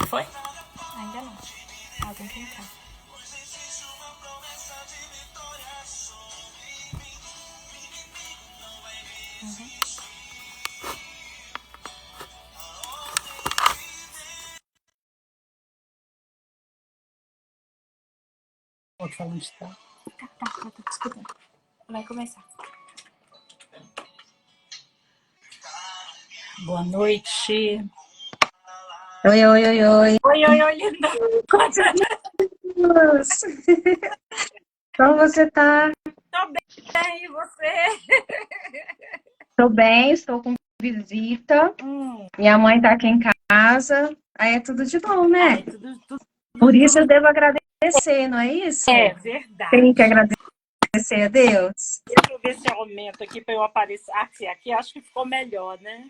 Foi? Ainda não. Alguém tem cá. Uhum. Pode falar onde tá. Tá, tô te escutando. Vai começar. Boa noite. Oi, oi, oi, oi. Oi, linda. Como você tá? Tô bem, e você? Tô bem, estou com visita. Minha mãe tá aqui em casa. Aí é tudo de bom, né? Ai, tudo Por isso eu devo agradecer, não é isso? é Tem verdade. que agradecer a Deus. Deixa eu ver se eu aumento aqui pra eu aparecer. Aqui acho que ficou melhor, né?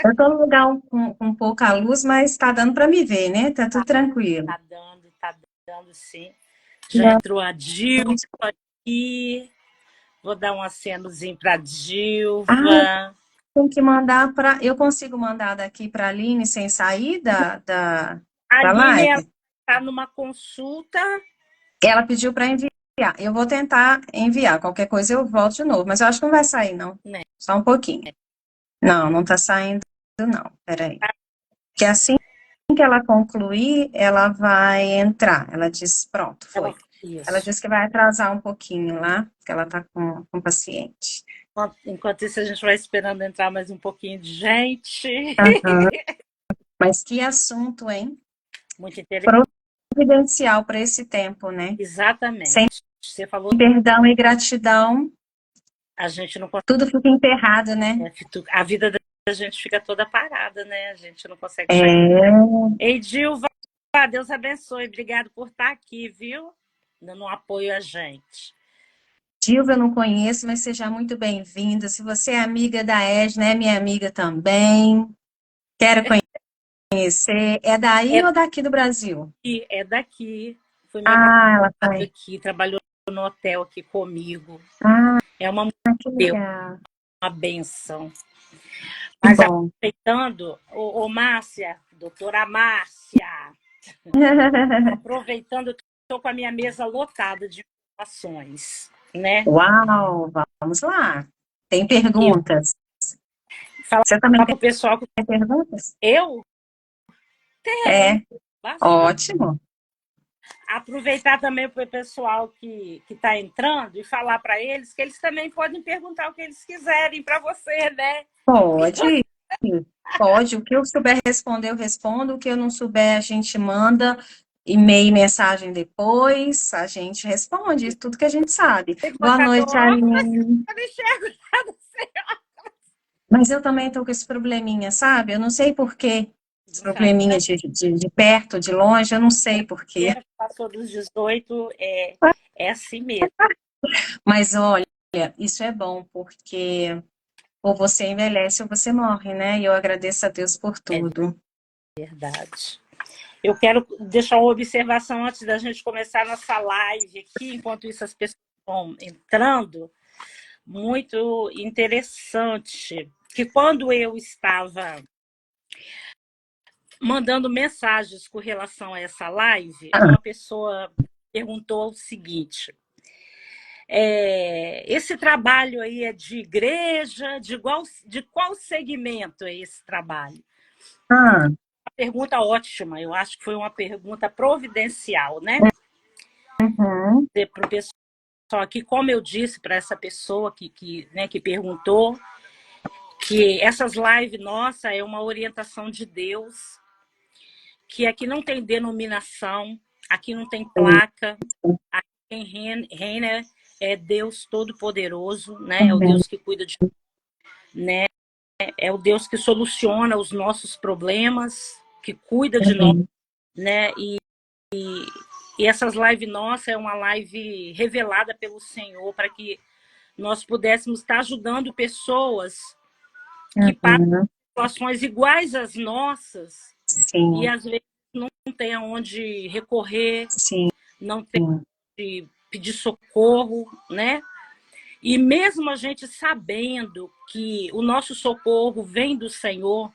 Eu tô num lugar com pouca luz, mas tá dando para me ver, né? Tá tudo tranquilo. Tá dando sim. Já entrou a Dilva aqui. Vou dar um acenozinho pra Dilva. Ah, tem que mandar para. Eu consigo mandar daqui para a Aline sem sair da A Aline, ela live? tá numa consulta. Ela pediu para enviar. Eu vou tentar enviar. Qualquer coisa eu volto de novo. Mas eu acho que não vai sair, não. Né? Só um pouquinho. Não, não está saindo, não. Peraí. Porque assim que ela concluir, ela vai entrar. Ela disse, pronto, foi. Ela disse que vai atrasar um pouquinho lá, porque ela está com paciente. Enquanto isso, a gente vai esperando entrar mais um pouquinho de gente. Uhum. Mas que assunto, hein? Muito interessante. Providencial para esse tempo, né? Exatamente. Sem Você falou, perdão e gratidão, a gente não consegue. tudo fica emperrado, né? A vida da gente fica toda parada, né? A gente não consegue É. Ei, Dilva, Deus abençoe. Obrigado por estar aqui, viu? Dando um apoio a gente. Dilva eu não conheço, mas seja muito bem-vinda. Se você é amiga da Edna, é minha amiga também. Quero conhecer. É daí ou daqui do Brasil? É daqui. Foi minha Ela foi. aqui, trabalhou no hotel aqui comigo. É uma Que legal. uma benção. Que Mas bom. aproveitando, Márcia, doutora Márcia, aproveitando, estou com a minha mesa lotada de informações, né? Uau, vamos lá. Tem perguntas? Falar Você também para o pessoal que tem perguntas? eu tenho. É, ótimo. Aproveitar também para o pessoal que está entrando e falar para eles que eles também podem perguntar o que eles quiserem para você, né? Pode, pode. O que eu souber responder, eu respondo. O que eu não souber, a gente manda e-mail, mensagem depois. A gente responde tudo que a gente sabe. Boa noite, Aline. Eu não enxergo nada. Mas eu também estou com esse probleminha, sabe? Eu não sei por quê. Esse probleminha de perto, de longe, eu não sei por quê. Passou dos 18, é assim mesmo. Mas olha, isso é bom, porque ou você envelhece ou você morre, né? E eu agradeço a Deus por tudo. É verdade. Eu quero deixar uma observação antes da gente começar nossa live aqui, enquanto isso as pessoas vão entrando. Muito interessante, que quando eu estava mandando mensagens com relação a essa live, uma pessoa perguntou o seguinte: esse trabalho aí é de igreja? De qual segmento é esse trabalho? Uma pergunta ótima, eu acho que foi uma pergunta providencial, né? Para o pessoal aqui, como eu disse para essa pessoa que perguntou, que essas lives, nossa, é uma orientação de Deus, que aqui não tem denominação, aqui não tem placa, aqui quem reina é Deus Todo-Poderoso, né? É o Deus que cuida de, né? É o Deus que soluciona os nossos problemas, que cuida de nós, né? E essas lives nossas é uma live revelada pelo Senhor para que nós pudéssemos estar ajudando pessoas que passam situações iguais às nossas. Sim. E às vezes não tem aonde recorrer, Sim. não tem onde pedir socorro, né? E mesmo a gente sabendo que o nosso socorro vem do Senhor,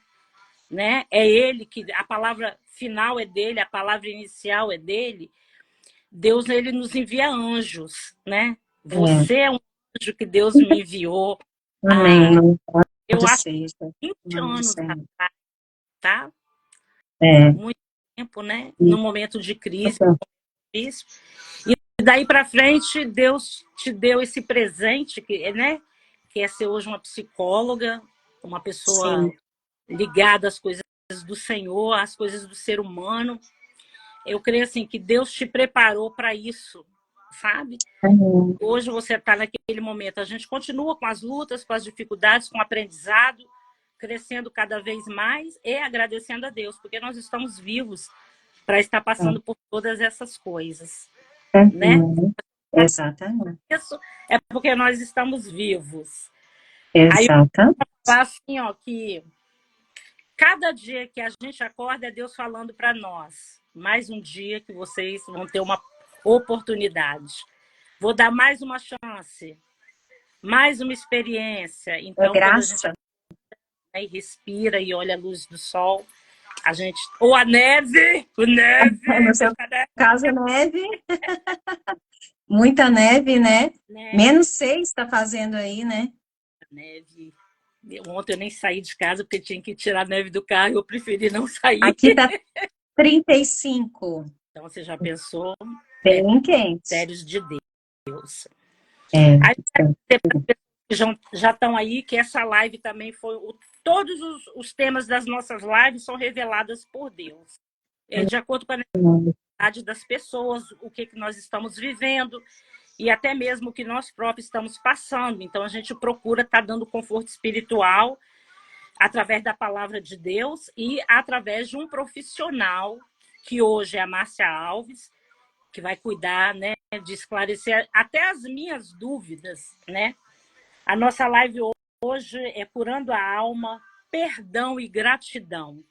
né? É ele que a palavra final é dele, a palavra inicial é dele. Deus, ele nos envia anjos, né? Você é um anjo que Deus me enviou Amém. Não eu pode acho, ser. 20 Nome do anos Senhor. atrás, tá? É. Muito tempo, né? No momento de crise, Então, difícil. E daí para frente, Deus te deu esse presente, né? Que é ser hoje uma psicóloga, uma pessoa sim. ligada às coisas do Senhor, às coisas do ser humano. Eu creio assim que Deus te preparou para isso, sabe? Amém. Hoje você está naquele momento. A gente continua com as lutas, com as dificuldades, com o aprendizado, crescendo cada vez mais e agradecendo a Deus, porque nós estamos vivos para estar passando por todas essas coisas, né? Exatamente. Isso é porque nós estamos vivos. Aí eu Exatamente. falo assim, ó, que cada dia que a gente acorda é Deus falando para nós. Mais um dia que vocês vão ter uma oportunidade. Vou dar mais uma chance, mais uma experiência. É Então, quando a gente graça. respira e olha a luz do sol, a gente... Ou a neve! O neve! No seu caso, neve. Muita neve, né? -6 está fazendo aí, né? Neve. Ontem eu nem saí de casa porque tinha que tirar a neve do carro. Eu preferi não sair. Aqui está 35. Então, você já pensou? Bem quente. Mistérios de Deus. É. Aí, que já estão aí, que essa live também foi... Todos os temas das nossas lives são reveladas por Deus. De acordo com a necessidade das pessoas, o que nós estamos vivendo e até mesmo o que nós próprios estamos passando. Então, a gente procura estar dando conforto espiritual através da palavra de Deus e através de um profissional, que hoje é a Márcia Alves, que vai cuidar, né, de esclarecer até as minhas dúvidas, né? A nossa live hoje é Curando a Alma, Perdão e Gratidão.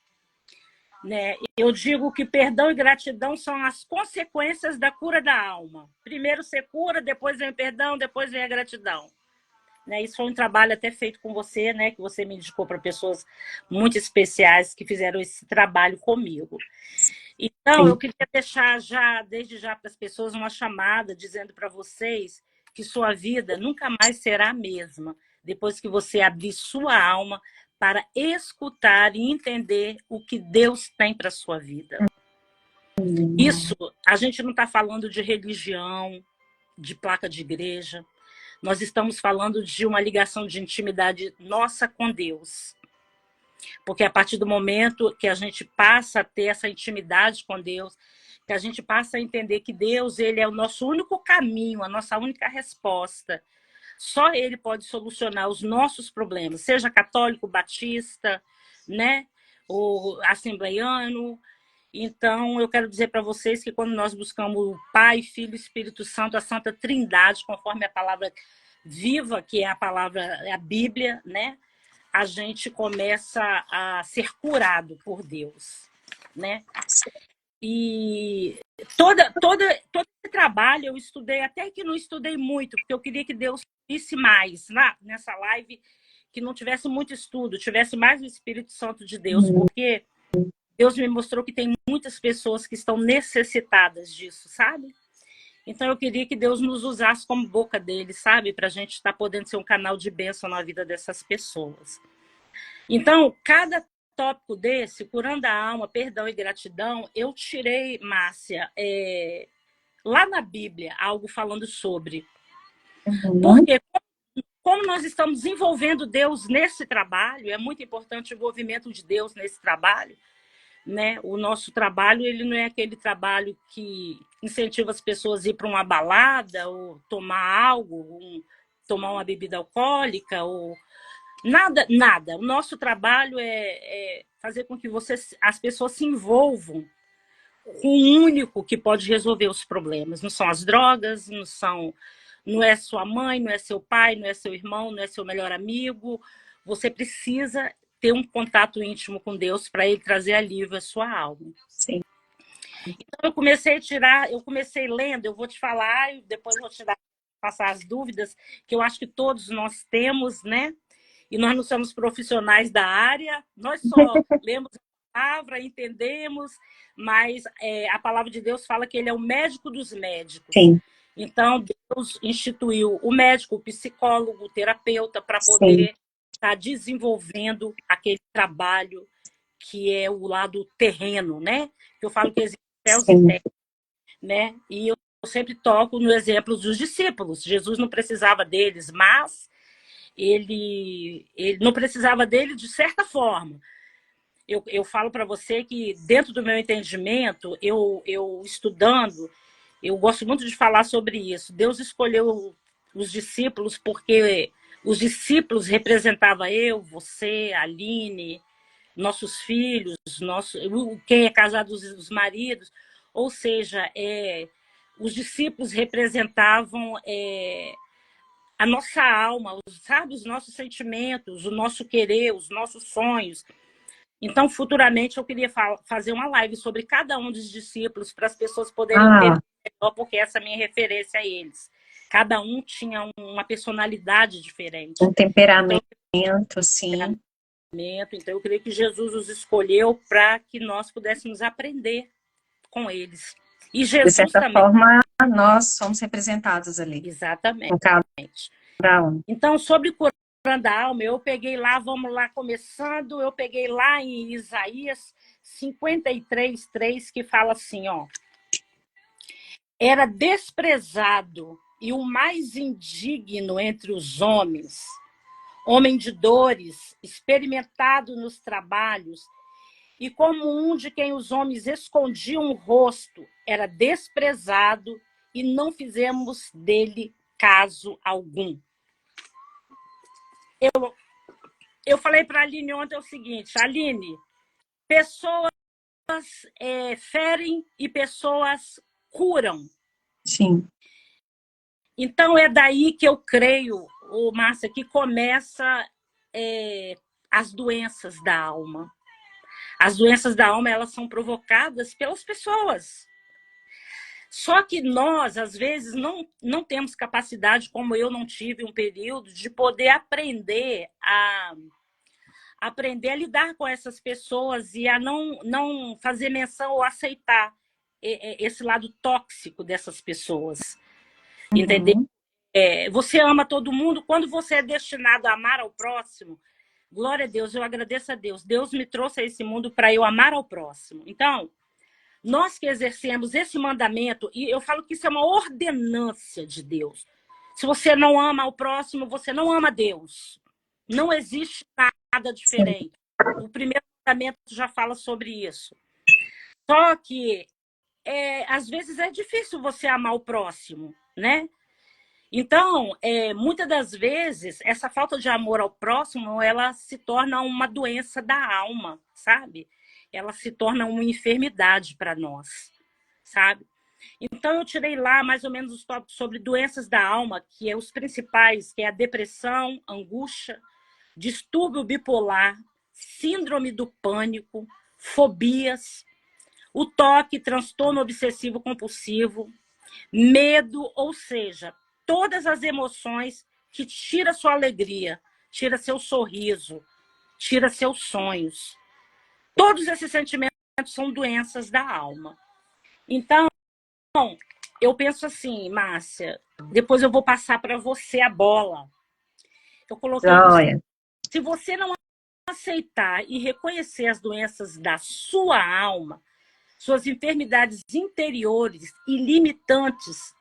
Né? Eu digo que perdão e gratidão são as consequências da cura da alma. Primeiro você cura, depois vem o perdão, depois vem a gratidão. Né? Isso foi um trabalho até feito com você, né? Que você me indicou para pessoas muito especiais que fizeram esse trabalho comigo. Então, eu queria deixar desde já para as pessoas uma chamada dizendo para vocês que sua vida nunca mais será a mesma depois que você abrir sua alma para escutar e entender o que Deus tem para a sua vida. Isso, a gente não está falando de religião, de placa de igreja. Nós estamos falando de uma ligação de intimidade nossa com Deus. Porque a partir do momento que a gente passa a ter essa intimidade com Deus, que a gente passa a entender que Deus, ele é o nosso único caminho, a nossa única resposta. Só ele pode solucionar os nossos problemas, seja católico, batista, né? Ou assembleiano. Então, eu quero dizer para vocês que quando nós buscamos o Pai, Filho e Espírito Santo, a Santa Trindade, conforme a palavra viva, que é a palavra, a Bíblia, né? A gente começa a ser curado por Deus, né? E todo esse trabalho eu estudei, até que não estudei muito, porque eu queria que Deus visse mais nessa live, que não tivesse muito estudo, tivesse mais o Espírito Santo de Deus, porque Deus me mostrou que tem muitas pessoas que estão necessitadas disso, sabe? Então eu queria que Deus nos usasse como boca dele, sabe? Para a gente estar podendo ser um canal de bênção na vida dessas pessoas. Então, cada tópico desse, curando a alma, perdão e gratidão, eu tirei, Márcia, lá na Bíblia, algo falando sobre. Porque como nós estamos envolvendo Deus nesse trabalho, é muito importante o envolvimento de Deus nesse trabalho, né? O nosso trabalho, ele não é aquele trabalho que incentiva as pessoas a ir para uma balada, ou tomar algo, tomar uma bebida alcoólica, ou nada. O nosso trabalho é fazer com que as pessoas se envolvam com o único que pode resolver os problemas. Não são as drogas, não é sua mãe, não é seu pai, não é seu irmão, não é seu melhor amigo. Você precisa ter um contato íntimo com Deus para ele trazer alívio à sua alma. Sim. Então, eu comecei lendo, eu vou te falar e depois vou te passar as dúvidas, que eu acho que todos nós temos, né? e nós não somos profissionais da área, nós só lemos a palavra, entendemos, mas a palavra de Deus fala que ele é o médico dos médicos. Sim. Então, Deus instituiu o médico, o psicólogo, o terapeuta, para poder estar desenvolvendo aquele trabalho que é o lado terreno, né? Eu falo que existe céus e terra, né? E eu sempre toco no exemplo dos discípulos. Jesus não precisava deles, mas ele não precisava dele de certa forma. Eu falo para você que, dentro do meu entendimento, eu estudando, eu gosto muito de falar sobre isso. Deus escolheu os discípulos porque os discípulos representavam eu, você, a Aline, nossos filhos, quem é casado, os maridos. Ou seja, os discípulos representavam a nossa alma, sabe, os nossos sentimentos, o nosso querer, os nossos sonhos. Então, futuramente, eu queria fazer uma live sobre cada um dos discípulos para as pessoas poderem entender melhor, porque essa é a minha referência a eles. Cada um tinha uma personalidade diferente. Um temperamento, então, sim. Então, eu creio que Jesus os escolheu para que nós pudéssemos aprender com eles. E Jesus, de certa forma, nós somos representados ali. Exatamente. Cada um. Então, sobre curando a alma, eu peguei lá, vamos lá, começando, eu peguei lá em Isaías 53:3, que fala assim, ó. Era desprezado e o mais indigno entre os homens, homem de dores, experimentado nos trabalhos, e como um de quem os homens escondiam o rosto, era desprezado e não fizemos dele caso algum. Eu falei para a Aline ontem o seguinte, Aline, pessoas ferem e pessoas curam. Sim. Então, é daí que eu creio, Márcia, que começa as doenças da alma. As doenças da alma, elas são provocadas pelas pessoas. Só que nós, às vezes, não temos capacidade, como eu não tive um período, de poder aprender a lidar com essas pessoas e a não fazer menção ou aceitar esse lado tóxico dessas pessoas. Entendeu? Você ama todo mundo. Quando você é destinado a amar ao próximo, glória a Deus, eu agradeço a Deus. Deus me trouxe a esse mundo para eu amar ao próximo. Então, nós que exercemos esse mandamento, e eu falo que isso é uma ordenância de Deus. Se você não ama ao próximo, você não ama Deus. Não existe nada diferente. O primeiro mandamento já fala sobre isso. Só que, às vezes, é difícil você amar o próximo, né? Então, muitas das vezes, essa falta de amor ao próximo, ela se torna uma doença da alma, sabe? Ela se torna uma enfermidade para nós, sabe? Então, eu tirei lá mais ou menos os tópicos sobre doenças da alma, que é os principais, que é a depressão, angústia, distúrbio bipolar, síndrome do pânico, fobias, o toque, transtorno obsessivo compulsivo, medo, ou seja, todas as emoções que tira sua alegria, tira seu sorriso, tira seus sonhos. Todos esses sentimentos são doenças da alma. Então, eu penso assim, Márcia, depois eu vou passar para você a bola. Eu coloquei se você não aceitar e reconhecer as doenças da sua alma, suas enfermidades interiores e limitantes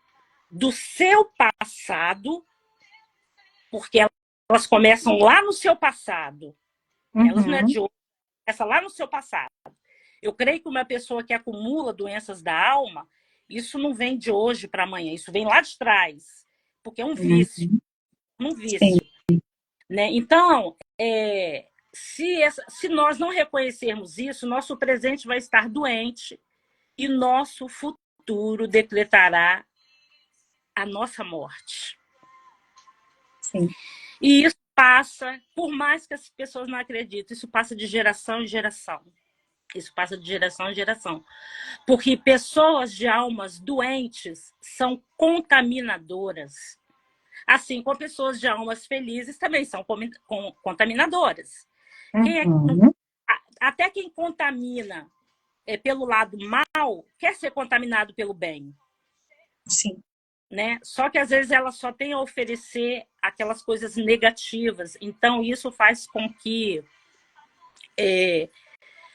do seu passado, porque elas começam lá no seu passado. Elas não é de hoje, começa lá no seu passado. Eu creio que uma pessoa que acumula doenças da alma, isso não vem de hoje para amanhã, isso vem lá de trás, porque é um vício. Um vício. Né? Então, se nós não reconhecermos isso, nosso presente vai estar doente e nosso futuro decretará a nossa morte. Sim. E isso passa, por mais que as pessoas não acreditem, isso passa de geração em geração. Isso passa de geração em geração. Porque pessoas de almas doentes são contaminadoras. Assim como pessoas de almas felizes também são contaminadoras. Até quem contamina pelo lado mal quer ser contaminado pelo bem. Sim. Né? Só que às vezes ela só tem a oferecer aquelas coisas negativas. Então isso faz com que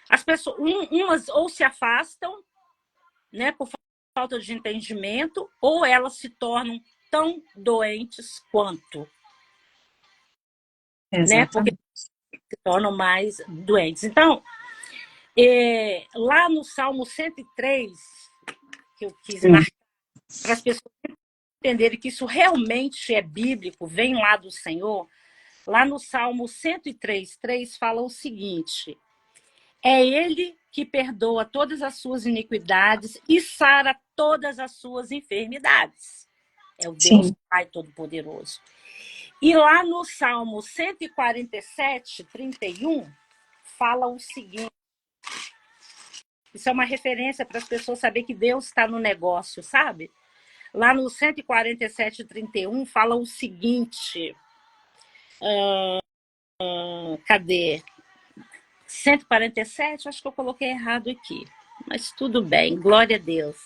as pessoas, umas ou se afastam, né, por falta de entendimento, ou elas se tornam tão doentes quanto. Né? Porque se tornam mais doentes. Então, lá no Salmo 103, que eu quis marcar, para as pessoas entenderem que isso realmente é bíblico, vem lá do Senhor, lá no Salmo 103:3 fala o seguinte: é Ele que perdoa todas as suas iniquidades e sara todas as suas enfermidades. É o Deus Pai Todo-Poderoso. E lá no Salmo 147:31 fala o seguinte. Isso é uma referência para as pessoas saberem que Deus está no negócio, sabe? Lá no 147:31 fala o seguinte. Cadê? 147, acho que eu coloquei errado aqui. Mas tudo bem, glória a Deus.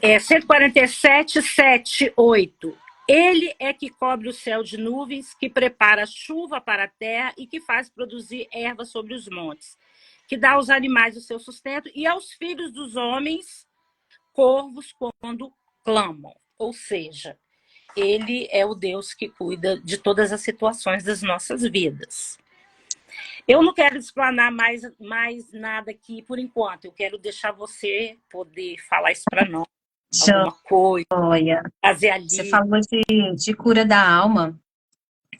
147:7-8. Ele é que cobre o céu de nuvens, que prepara chuva para a terra e que faz produzir erva sobre os montes, que dá aos animais o seu sustento e aos filhos dos homens corvos quando clamam. Ou seja, ele é o Deus que cuida de todas as situações das nossas vidas. Eu não quero explanar mais nada aqui por enquanto. Eu quero deixar você poder falar isso para nós. Alguma coisa, fazer ali. Você falou de cura da alma,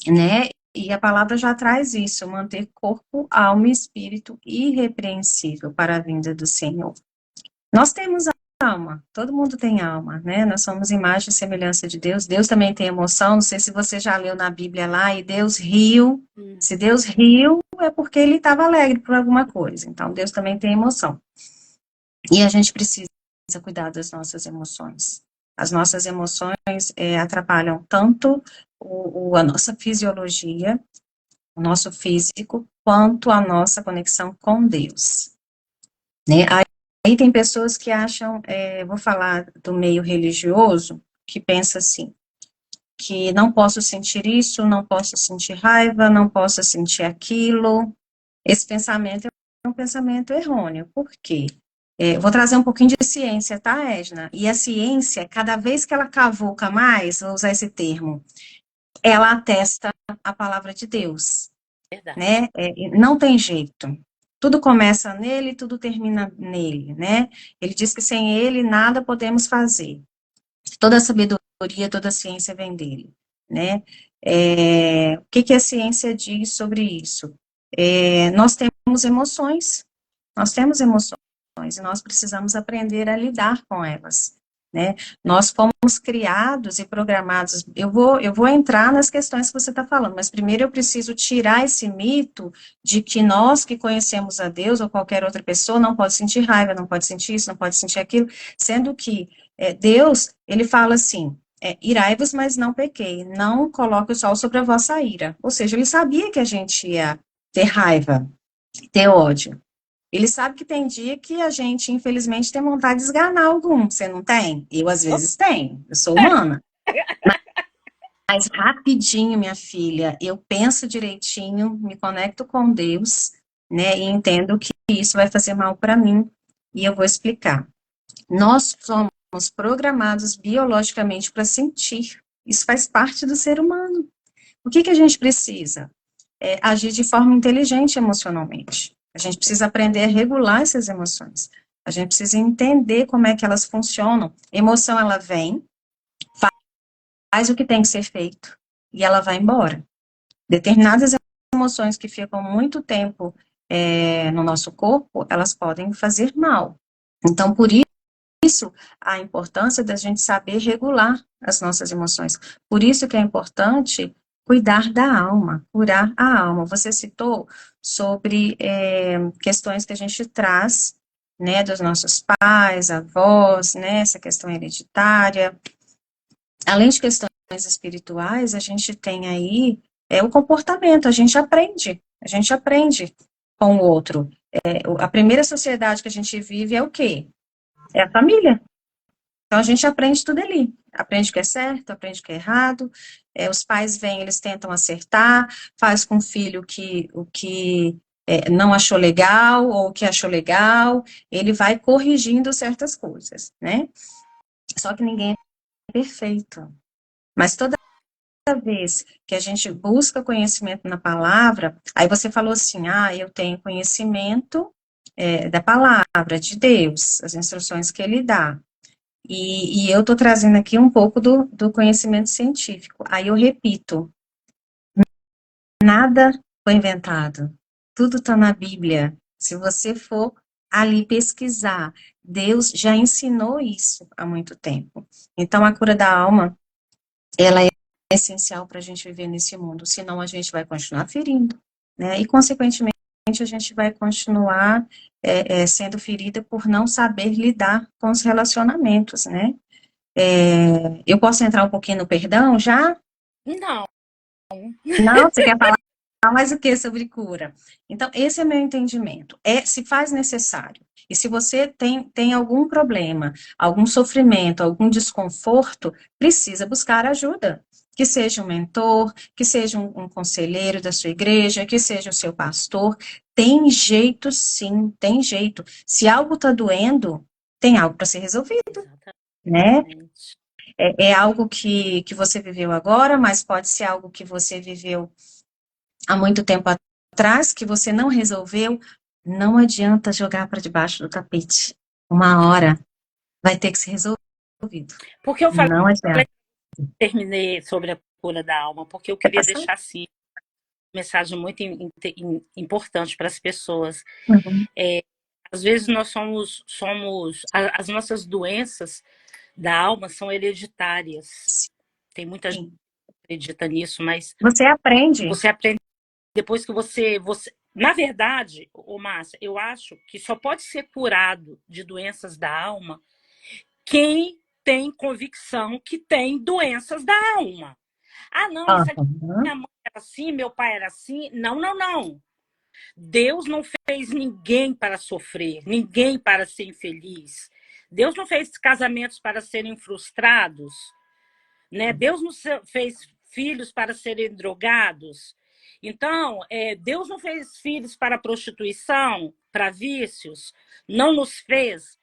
né? E a palavra já traz isso, manter corpo, alma e espírito irrepreensível para a vinda do Senhor. Nós temos alma, todo mundo tem alma, né? Nós somos imagem e semelhança de Deus. Deus também tem emoção. Não sei se você já leu na Bíblia lá, e Deus riu. Se Deus riu, é porque ele estava alegre por alguma coisa. Então, Deus também tem emoção. E a gente precisa cuidar das nossas emoções. As nossas emoções atrapalham tanto a nossa fisiologia, o nosso físico, quanto a nossa conexão com Deus. Né? Aí tem pessoas que acham, vou falar do meio religioso, que pensa assim, que não posso sentir isso, não posso sentir raiva, não posso sentir aquilo. Esse pensamento é um pensamento errôneo. Por quê? Vou trazer um pouquinho de ciência, tá, Edna? E a ciência, cada vez que ela cavuca mais, vou usar esse termo, ela atesta a palavra de Deus. Verdade. Né? Não tem jeito. Tudo começa nele, tudo termina nele, né? Ele diz que sem ele nada podemos fazer. Toda a sabedoria, toda a ciência vem dele, né? O que a ciência diz sobre isso? Nós temos emoções, e nós precisamos aprender a lidar com elas, né? Nós fomos criados e programados. Eu vou entrar nas questões que você está falando, mas primeiro eu preciso tirar esse mito de que nós que conhecemos a Deus ou qualquer outra pessoa não pode sentir raiva, não pode sentir isso, não pode sentir aquilo, sendo que Deus, ele fala assim, irai-vos, mas não pequei, não coloque o sol sobre a vossa ira. Ou seja, ele sabia que a gente ia ter raiva, ter ódio. Ele sabe que tem dia que a gente, infelizmente, tem vontade de esganar algum. Você não tem? Eu, às vezes, tenho. Eu sou humana. Mas rapidinho, minha filha, eu penso direitinho, me conecto com Deus, né, e entendo que isso vai fazer mal para mim, e eu vou explicar. Nós somos programados biologicamente para sentir. Isso faz parte do ser humano. O que a gente precisa? Agir de forma inteligente emocionalmente. A gente precisa aprender a regular essas emoções. A gente precisa entender como é que elas funcionam. Emoção, ela vem, faz o que tem que ser feito, e ela vai embora. Determinadas emoções que ficam muito tempo no nosso corpo, elas podem fazer mal. Então, por isso, a importância da gente saber regular as nossas emoções. Por isso que é importante cuidar da alma, curar a alma. Você citou sobre questões que a gente traz né, dos nossos pais, avós, né, essa questão hereditária. Além de questões espirituais, a gente tem aí o comportamento, a gente aprende com o outro. A primeira sociedade que a gente vive é o quê? É a família. Então, a gente aprende tudo ali. Aprende o que é certo, aprende o que é errado. Os pais vêm, eles tentam acertar, faz com o filho o que não achou legal, ou o que achou legal, ele vai corrigindo certas coisas, né? Só que ninguém é perfeito. Mas toda vez que a gente busca conhecimento na palavra, aí você falou assim, eu tenho conhecimento da palavra de Deus, as instruções que ele dá. E eu estou trazendo aqui um pouco do conhecimento científico. Aí eu repito, nada foi inventado. Tudo está na Bíblia. Se você for ali pesquisar, Deus já ensinou isso há muito tempo. Então, a cura da alma, ela é essencial para a gente viver nesse mundo. Senão, a gente vai continuar ferindo, né? E, consequentemente, a gente vai continuar sendo ferida por não saber lidar com os relacionamentos, né? Eu posso entrar um pouquinho no perdão já? Não. Não, você quer falar mais o que sobre cura? Então, esse é meu entendimento. Se faz necessário. E se você tem algum problema, algum sofrimento, algum desconforto, precisa buscar ajuda. Que seja um mentor, que seja um conselheiro da sua igreja, que seja o seu pastor. Tem jeito, sim, tem jeito. Se algo está doendo, tem algo para ser resolvido, né? É algo que você viveu agora, mas pode ser algo que você viveu há muito tempo atrás, que você não resolveu. Não adianta jogar para debaixo do tapete. Uma hora vai ter que ser resolvido. Porque eu falei, não adianta. Terminei sobre a cura da alma, porque eu queria deixar assim uma mensagem muito importante para as pessoas. Uhum. Às vezes nós somos as nossas doenças da alma são hereditárias. Tem muita gente que acredita nisso, mas você aprende depois que você na verdade, Márcia, eu acho que só pode ser curado de doenças da alma quem tem convicção que tem doenças da alma. Não, isso aqui, minha mãe era assim, meu pai era assim. Não, não, não. Deus não fez ninguém para sofrer, ninguém para ser infeliz. Deus não fez casamentos para serem frustrados, né? Deus não fez filhos para serem drogados. Então, Deus não fez filhos para prostituição, para vícios, não nos fez.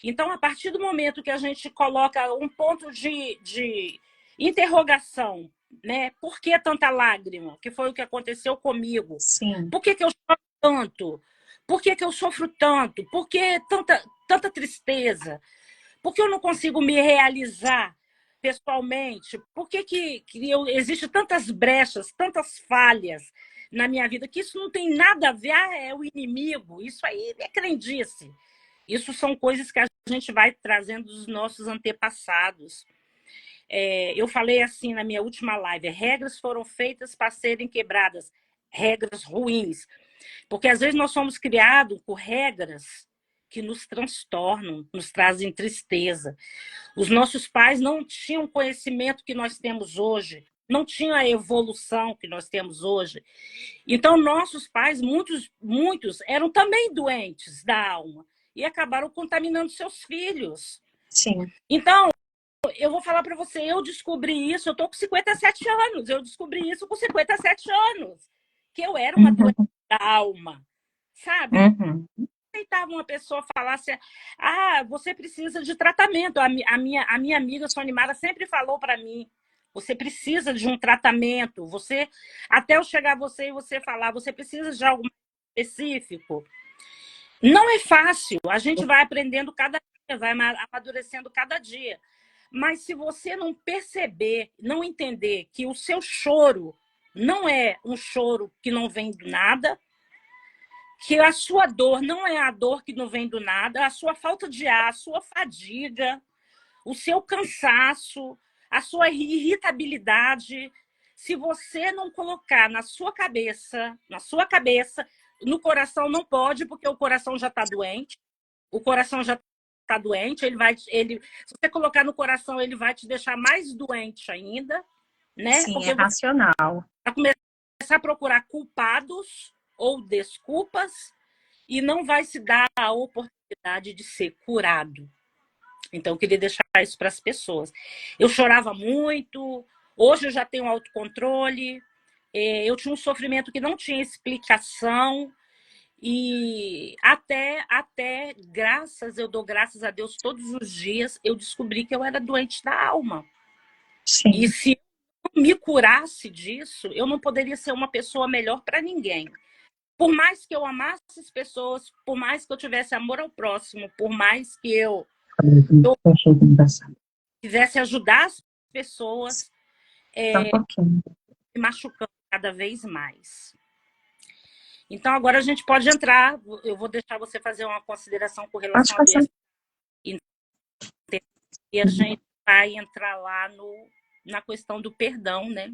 Então, a partir do momento que a gente coloca um ponto de interrogação, né? Por que tanta lágrima? Que foi o que aconteceu comigo. Sim. Por que eu choro tanto? Por que eu sofro tanto? Por que tanta tristeza? Por que eu não consigo me realizar pessoalmente? Por que existe tantas brechas, tantas falhas na minha vida, que isso não tem nada a ver, é o inimigo, isso aí é crendice. Isso são coisas que a gente vai trazendo dos nossos antepassados. Eu falei assim na minha última live, regras foram feitas para serem quebradas, regras ruins. Porque às vezes nós somos criados por regras que nos transtornam, nos trazem tristeza. Os nossos pais não tinham o conhecimento que nós temos hoje, não tinham a evolução que nós temos hoje. Então, nossos pais, muitos eram também doentes da alma e acabaram contaminando seus filhos. Sim. Então, eu vou falar para você, eu descobri isso, eu estou com 57 anos, eu descobri isso com 57 anos, que eu era uma doente da alma, sabe? Aceitava uma pessoa falasse, você precisa de tratamento. A minha amiga Sônia Mara sempre falou para mim, você precisa de um tratamento, até eu chegar a você e você falar, você precisa de algo específico. Não é fácil, a gente vai aprendendo cada dia, vai amadurecendo cada dia. Mas se você não perceber, não entender que o seu choro não é um choro que não vem do nada, que a sua dor não é a dor que não vem do nada, a sua falta de ar, a sua fadiga, o seu cansaço, a sua irritabilidade, se você não colocar na sua cabeça, no coração não pode, porque o coração já está doente, o coração já está doente, se você colocar no coração, ele vai te deixar mais doente ainda, né? Sim, porque é racional. Vai começar a procurar culpados ou desculpas e não vai se dar a oportunidade de ser curado. Então, eu queria deixar isso para as pessoas. Eu chorava muito, hoje eu já tenho autocontrole, eu tinha um sofrimento que não tinha explicação, e até eu dou graças a Deus todos os dias, eu descobri que eu era doente da alma. Sim. E se eu me curasse disso, eu não poderia ser uma pessoa melhor para ninguém. Por mais que eu amasse as pessoas, por mais que eu tivesse amor ao próximo, por mais que eu quisesse ajudar as pessoas, me machucando cada vez mais. Então, agora a gente pode entrar. Eu vou deixar você fazer uma consideração com relação à doença. E a gente vai entrar lá na questão do perdão, né?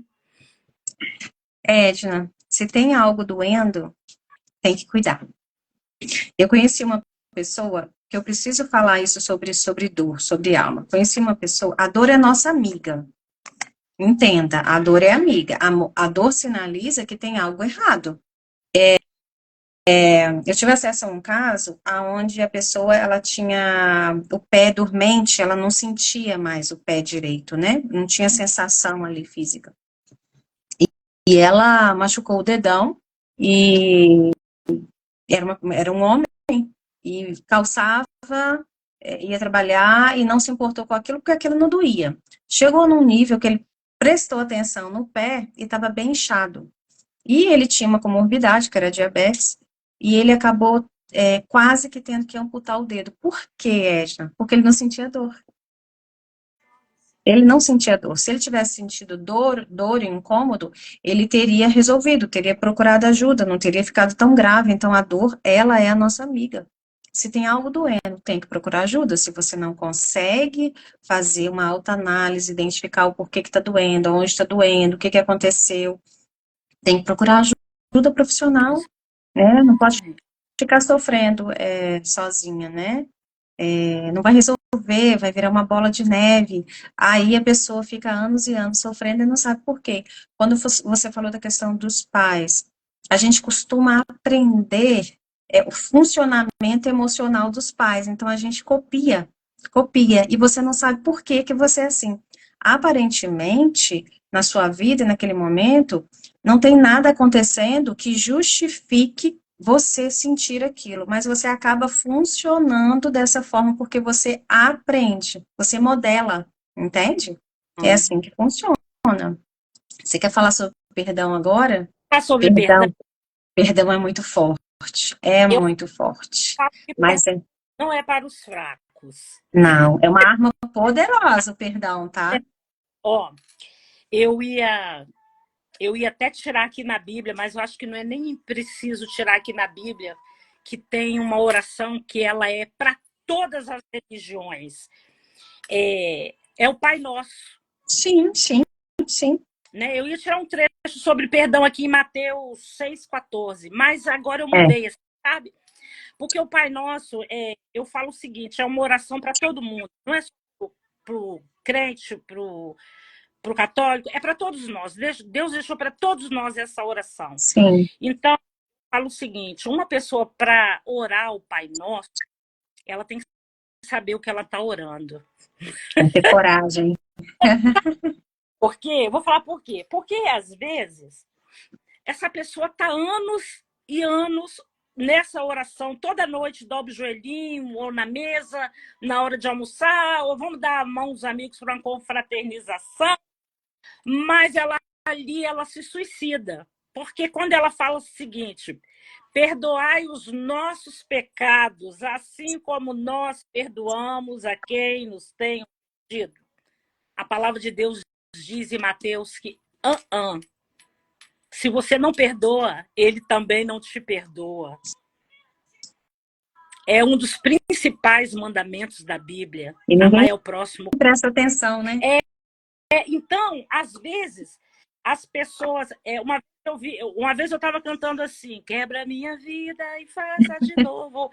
Edna, se tem algo doendo, tem que cuidar. Eu conheci uma pessoa, que eu preciso falar isso sobre dor, sobre alma. Conheci uma pessoa, a dor é nossa amiga. Entenda, a dor é amiga. A dor sinaliza que tem algo errado. Eu tive acesso a um caso onde a pessoa, ela tinha o pé dormente, ela não sentia mais o pé direito, né? Não tinha sensação ali física. E ela machucou o dedão, e era um homem, e calçava, ia trabalhar, e não se importou com aquilo, porque aquilo não doía. Chegou num nível que ele prestou atenção no pé, e estava bem inchado. E ele tinha uma comorbidade, que era diabetes, e ele acabou quase que tendo que amputar o dedo. Por quê, Edna? Porque ele não sentia dor. Ele não sentia dor. Se ele tivesse sentido dor e incômodo, ele teria resolvido, teria procurado ajuda, não teria ficado tão grave. Então, a dor, ela é a nossa amiga. Se tem algo doendo, tem que procurar ajuda. Se você não consegue fazer uma autoanálise, identificar o porquê que está doendo, onde está doendo, o que aconteceu, tem que procurar ajuda profissional, né? Não pode ficar sofrendo sozinha, né? Não vai resolver, vai virar uma bola de neve. Aí a pessoa fica anos e anos sofrendo e não sabe por quê. Quando você falou da questão dos pais, a gente costuma aprender o funcionamento emocional dos pais, então a gente copia, e você não sabe por que você é assim. Aparentemente, na sua vida, naquele momento, não tem nada acontecendo que justifique você sentir aquilo, mas você acaba funcionando dessa forma porque você aprende, você modela, entende? É assim que funciona. Você quer falar sobre perdão agora? Sobre perdão. Perdão é muito forte, muito forte. Mas não é para os fracos. Não, é uma arma poderosa o perdão, tá? Eu ia até tirar aqui na Bíblia, mas eu acho que não é nem preciso tirar aqui na Bíblia, que tem uma oração que ela é para todas as religiões. É o Pai Nosso. Sim. Né? Eu ia tirar um trecho sobre perdão aqui em Mateus 6,14, mas agora eu mudei, sabe? Porque o Pai Nosso, eu falo o seguinte, é uma oração para todo mundo, não é só para o crente, para o católico, é para todos nós. Deus deixou para todos nós essa oração. Sim. Então, eu falo o seguinte, uma pessoa, para orar o Pai Nosso, ela tem que saber o que ela está orando. Tem que ter coragem. Por quê? Vou falar por quê. Porque, às vezes, essa pessoa está anos e anos nessa oração, toda noite dobra o joelhinho, ou na mesa, na hora de almoçar, ou vamos dar a mão aos amigos para uma confraternização, mas ela se suicida. Porque quando ela fala o seguinte, perdoai os nossos pecados, assim como nós perdoamos a quem nos tem ofendido. A palavra de Deus diz em Mateus que se você não perdoa, ele também não te perdoa. É um dos principais mandamentos da Bíblia. Amar ao próximo. Presta atenção, né? Então, às vezes, as pessoas... Uma vez eu estava cantando assim, quebra minha vida e faça de novo.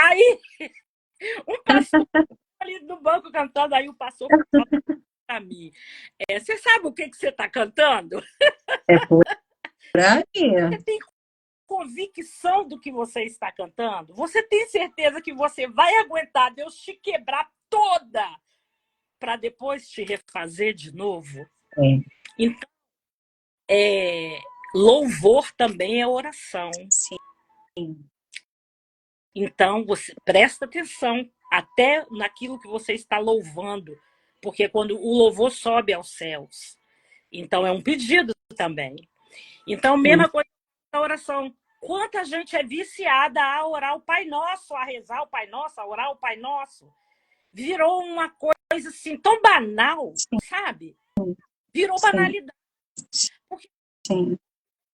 Aí, um pastor ali no banco cantando, aí o pastor falou para mim, você sabe o que você está cantando? É por aí. Você tem convicção do que você está cantando? Você tem certeza que você vai aguentar Deus te quebrar toda para depois te refazer de novo? É. Então, louvor também é oração. Sim. Então, você presta atenção até naquilo que você está louvando, porque quando o louvor sobe aos céus, então é um pedido também. Então, mesma coisa da oração. Quanta gente é viciada a orar o Pai Nosso, a rezar o Pai Nosso, a orar o Pai Nosso. Virou uma coisa assim tão banal, sabe? Virou banalidade. Porque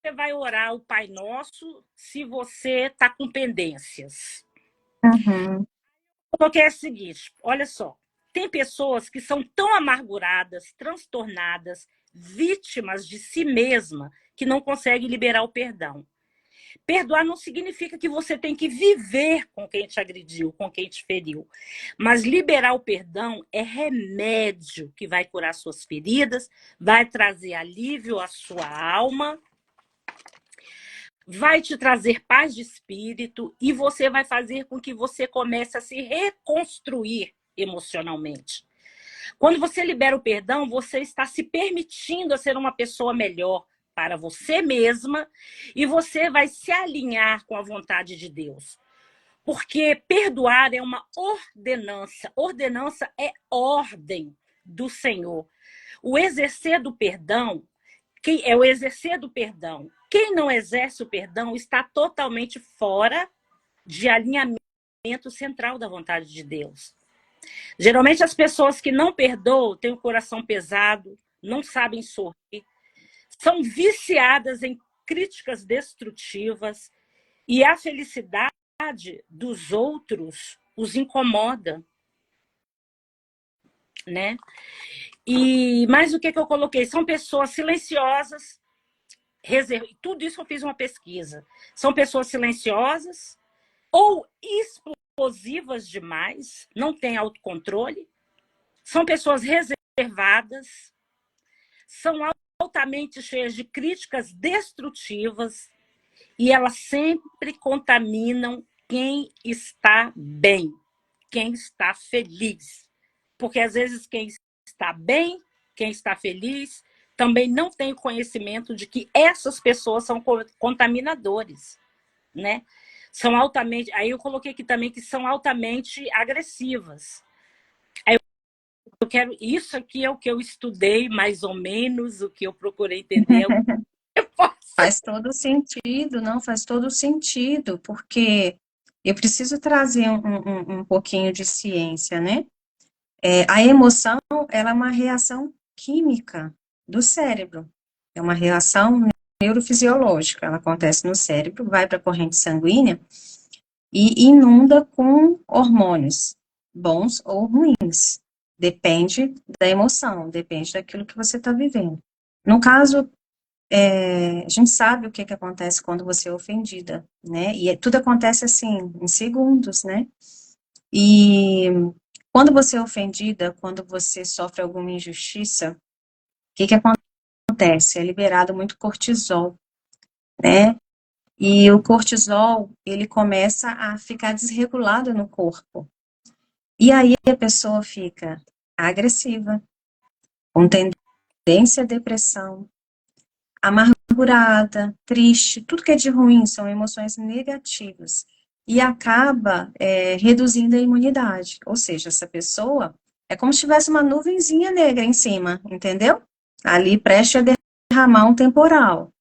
você vai orar o Pai Nosso se você está com pendências. Uhum. Porque é o seguinte, olha só, tem pessoas que são tão amarguradas, transtornadas, vítimas de si mesma, que não conseguem liberar o perdão. Perdoar não significa que você tem que viver com quem te agrediu, com quem te feriu. Mas liberar o perdão é remédio que vai curar suas feridas, vai trazer alívio à sua alma, vai te trazer paz de espírito e você vai fazer com que você comece a se reconstruir emocionalmente. Quando você libera o perdão, você está se permitindo a ser uma pessoa melhor para você mesma e você vai se alinhar com a vontade de Deus. Porque perdoar é uma ordenança. Ordenança é ordem do Senhor. O exercer do perdão, é o exercer do perdão. Quem não exerce o perdão está totalmente fora de alinhamento central da vontade de Deus. Geralmente as pessoas que não perdoam têm o coração pesado, não sabem sorrir, são viciadas em críticas destrutivas e a felicidade dos outros os incomoda, né? Mas o que eu coloquei? São pessoas silenciosas, tudo isso eu fiz uma pesquisa. São pessoas silenciosas ou explosivas demais, não têm autocontrole, são pessoas reservadas, são altamente cheias de críticas destrutivas e elas sempre contaminam quem está bem, quem está feliz. Porque às vezes quem está bem, quem está feliz, também não tem conhecimento de que essas pessoas são contaminadores, né? São altamente, aí eu coloquei aqui também que são altamente agressivas. Aí eu quero, isso aqui é o que eu estudei, mais ou menos, o que eu procurei entender. Faz todo sentido, não? Faz todo sentido, porque eu preciso trazer um pouquinho de ciência, né? A emoção, ela é uma reação química do cérebro. É uma reação neurofisiológica. Ela acontece no cérebro, vai para a corrente sanguínea e inunda com hormônios, bons ou ruins. Depende da emoção, depende daquilo que você está vivendo. No caso, a gente sabe o que acontece quando você é ofendida, né? E tudo acontece assim, em segundos, né? E quando você é ofendida, quando você sofre alguma injustiça, o que acontece? É liberado muito cortisol, né? E o cortisol, ele começa a ficar desregulado no corpo. E aí a pessoa fica agressiva, com tendência à depressão, amargurada, triste, tudo que é de ruim são emoções negativas. E acaba reduzindo a imunidade. Ou seja, essa pessoa é como se tivesse uma nuvenzinha negra em cima, entendeu? Ali preste a derramar um temporal,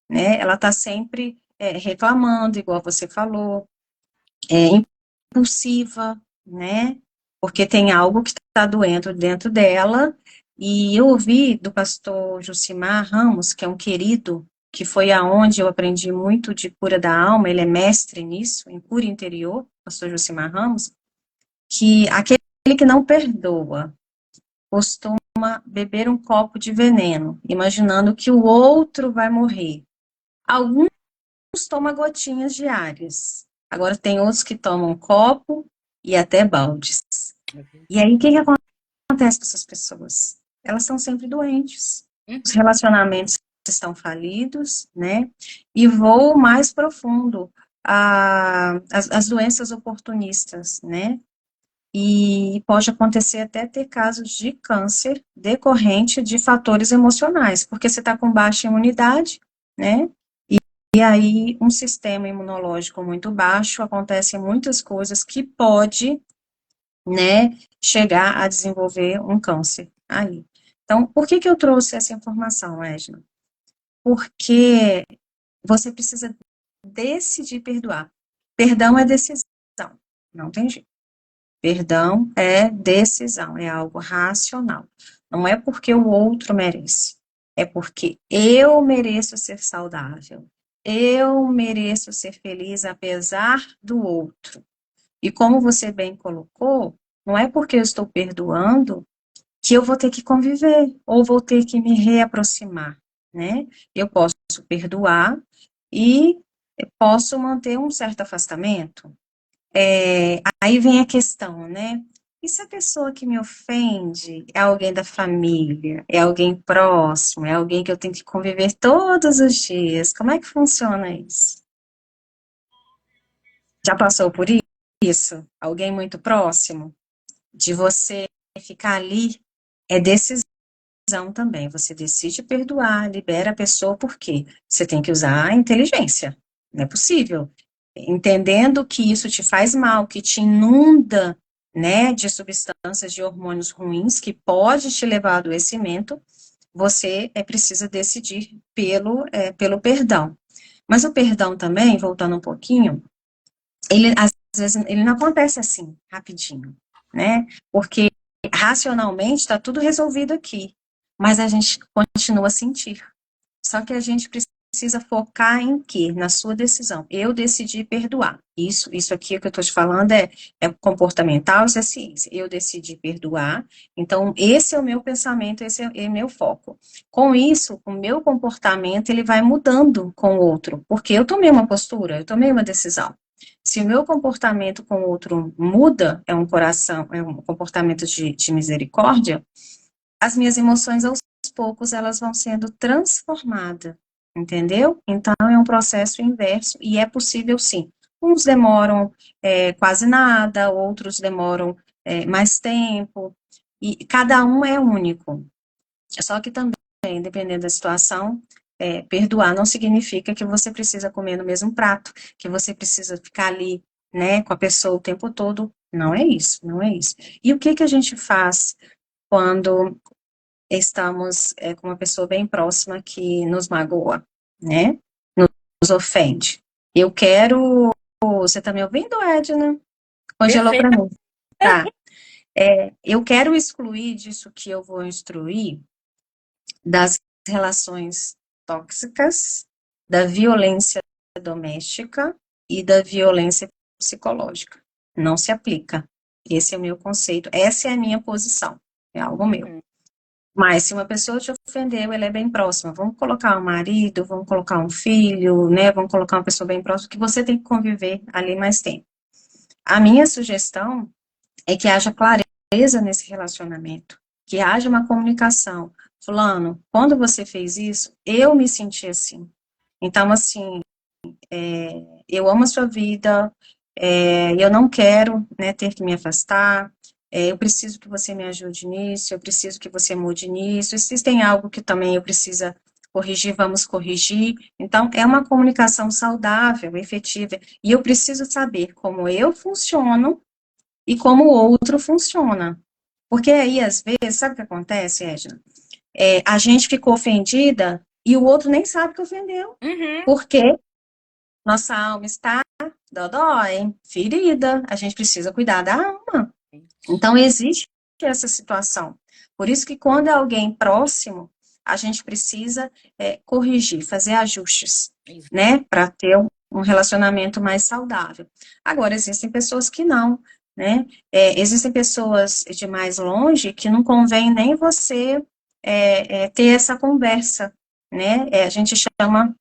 né? Ela está sempre reclamando, igual você falou, impulsiva, né? Porque tem algo que está doendo dentro dela. E eu ouvi do pastor Jucimar Ramos, que é um querido, que foi aonde eu aprendi muito de cura da alma, ele é mestre nisso, em cura interior, pastor Jucimar Ramos, que aquele que não perdoa costuma beber um copo de veneno, imaginando que o outro vai morrer. Alguns tomam gotinhas diárias, Agora, tem outros que tomam copo e até baldes. E aí, o que acontece com essas pessoas? Elas estão sempre doentes. Os relacionamentos estão falidos, né? E vou mais profundo, as doenças oportunistas, né? E pode acontecer até ter casos de câncer decorrente de fatores emocionais, porque você está com baixa imunidade, né? E aí, um sistema imunológico muito baixo, acontecem muitas coisas que pode, né, chegar a desenvolver um câncer aí. Então, por que eu trouxe essa informação, Edna? Porque você precisa decidir perdoar. Perdão é decisão, não tem jeito. Perdão é decisão, é algo racional. Não é porque o outro merece, é porque eu mereço ser saudável. Eu mereço ser feliz apesar do outro. E como você bem colocou, não é porque eu estou perdoando que eu vou ter que conviver, ou vou ter que me reaproximar, né? Eu posso perdoar e posso manter um certo afastamento. Aí vem a questão, né? E se a pessoa que me ofende é alguém da família, é alguém próximo, é alguém que eu tenho que conviver todos os dias, como é que funciona isso? Já passou por isso? Alguém muito próximo? De você ficar ali, é decisão também. Você decide perdoar, libera a pessoa, por quê? Você tem que usar a inteligência. Não é possível. Entendendo que isso te faz mal, que te inunda, né, de substâncias, de hormônios ruins, que pode te levar ao adoecimento, você precisa decidir pelo perdão. Mas o perdão também, voltando um pouquinho, ele, às vezes, ele não acontece assim, rapidinho, né? Porque racionalmente está tudo resolvido aqui, mas a gente continua a sentir. Só que a gente precisa focar em quê? Na sua decisão. Eu decidi perdoar. Isso aqui que eu estou te falando é comportamental, isso é ciência. Eu decidi perdoar, então esse é o meu pensamento, esse é o meu foco. Com isso, o meu comportamento, ele vai mudando com o outro, porque eu tomei uma postura, eu tomei uma decisão. Se o meu comportamento com o outro muda, é um comportamento de misericórdia, as minhas emoções aos poucos elas vão sendo transformadas, entendeu? Então é um processo inverso e é possível sim. Uns demoram quase nada, outros demoram mais tempo, e cada um é único. Só que também, dependendo da situação, perdoar não significa que você precisa comer no mesmo prato, que você precisa ficar ali, né, com a pessoa o tempo todo. Não é isso, não é isso. E o que a gente faz quando estamos com uma pessoa bem próxima que nos magoa, né, nos ofende? Eu quero... Você tá me ouvindo, Edna? Congelou para mim. Tá. Eu quero excluir disso que eu vou instruir das relações tóxicas, da violência doméstica e da violência psicológica. Não se aplica. Esse é o meu conceito, essa é a minha posição, é algo meu. Mas se uma pessoa te ofendeu, ela é bem próxima. Vamos colocar um marido, vamos colocar um filho, né? Vamos colocar uma pessoa bem próxima, que você tem que conviver ali mais tempo. A minha sugestão é que haja clareza nesse relacionamento, que haja uma comunicação. Fulano, quando você fez isso, eu me senti assim. Então, assim, eu amo a sua vida, eu não quero, né, ter que me afastar, eu preciso que você me ajude nisso, eu preciso que você mude nisso, se tem algo que também eu preciso corrigir, vamos corrigir. Então, é uma comunicação saudável, efetiva, e eu preciso saber como eu funciono e como o outro funciona. Porque aí, às vezes, sabe o que acontece, Edna? A gente ficou ofendida e o outro nem sabe que ofendeu. Porque nossa alma está dodói, ferida, a gente precisa cuidar da alma. Então, existe essa situação. Por isso que quando é alguém próximo, a gente precisa corrigir, fazer ajustes, né, para ter um relacionamento mais saudável. Agora, existem pessoas que não, né, existem pessoas de mais longe que não convém nem você ter essa conversa, né, a gente chama,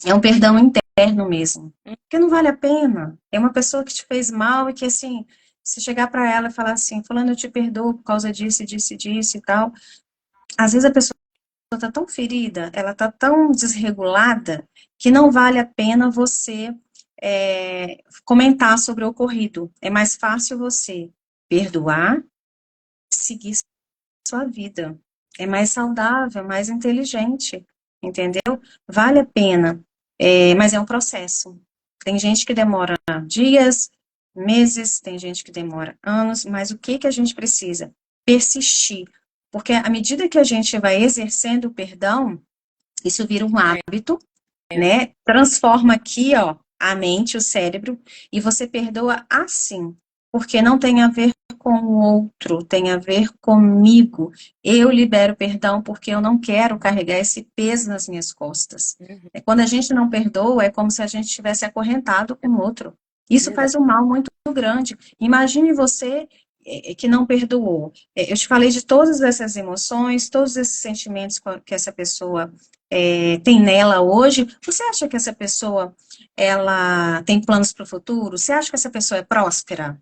é um perdão interno. eterno mesmo. Porque não vale a pena. É uma pessoa que te fez mal e que, assim, se chegar para ela e falar assim, fulano, eu te perdoo por causa disso, disso, disso e tal. Às vezes a pessoa está tão ferida, ela está tão desregulada, que não vale a pena você comentar sobre o ocorrido. É mais fácil você perdoar, seguir sua vida. É mais saudável, mais inteligente, entendeu? Vale a pena, mas é um processo. Tem gente que demora dias, meses, tem gente que demora anos, mas o que que a gente precisa? Persistir. Porque à medida que a gente vai exercendo o perdão, isso vira um hábito, né? Transforma aqui, ó, a mente, o cérebro, e você perdoa assim, porque não tem a ver com o outro, tem a ver comigo. Eu libero perdão porque eu não quero carregar esse peso nas minhas costas. Quando a gente não perdoa, é como se a gente estivesse acorrentado com o outro. Isso faz um mal muito grande. Imagine você que não perdoou. Eu te falei de todas essas emoções, todos esses sentimentos que essa pessoa tem nela hoje. Você acha que essa pessoa ela tem planos para o futuro? Você acha que essa pessoa é próspera?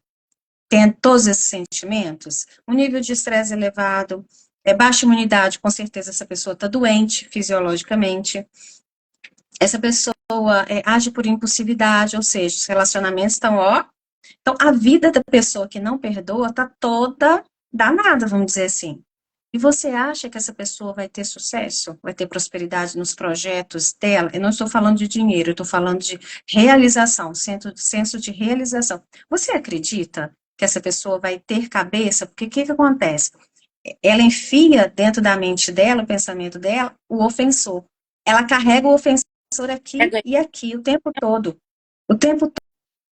Tem todos esses sentimentos? Um nível de estresse elevado, baixa imunidade, com certeza essa pessoa está doente fisiologicamente. Essa pessoa age por impulsividade, ou seja, os relacionamentos estão, ó. Então, a vida da pessoa que não perdoa está toda danada, vamos dizer assim. E você acha que essa pessoa vai ter sucesso? Vai ter prosperidade nos projetos dela? Eu não estou falando de dinheiro, eu estou falando de realização, senso de realização. Você acredita que essa pessoa vai ter cabeça? Porque o que acontece? Ela enfia dentro da mente dela, o pensamento dela, o ofensor. Ela carrega o ofensor aqui e aqui o tempo todo. O tempo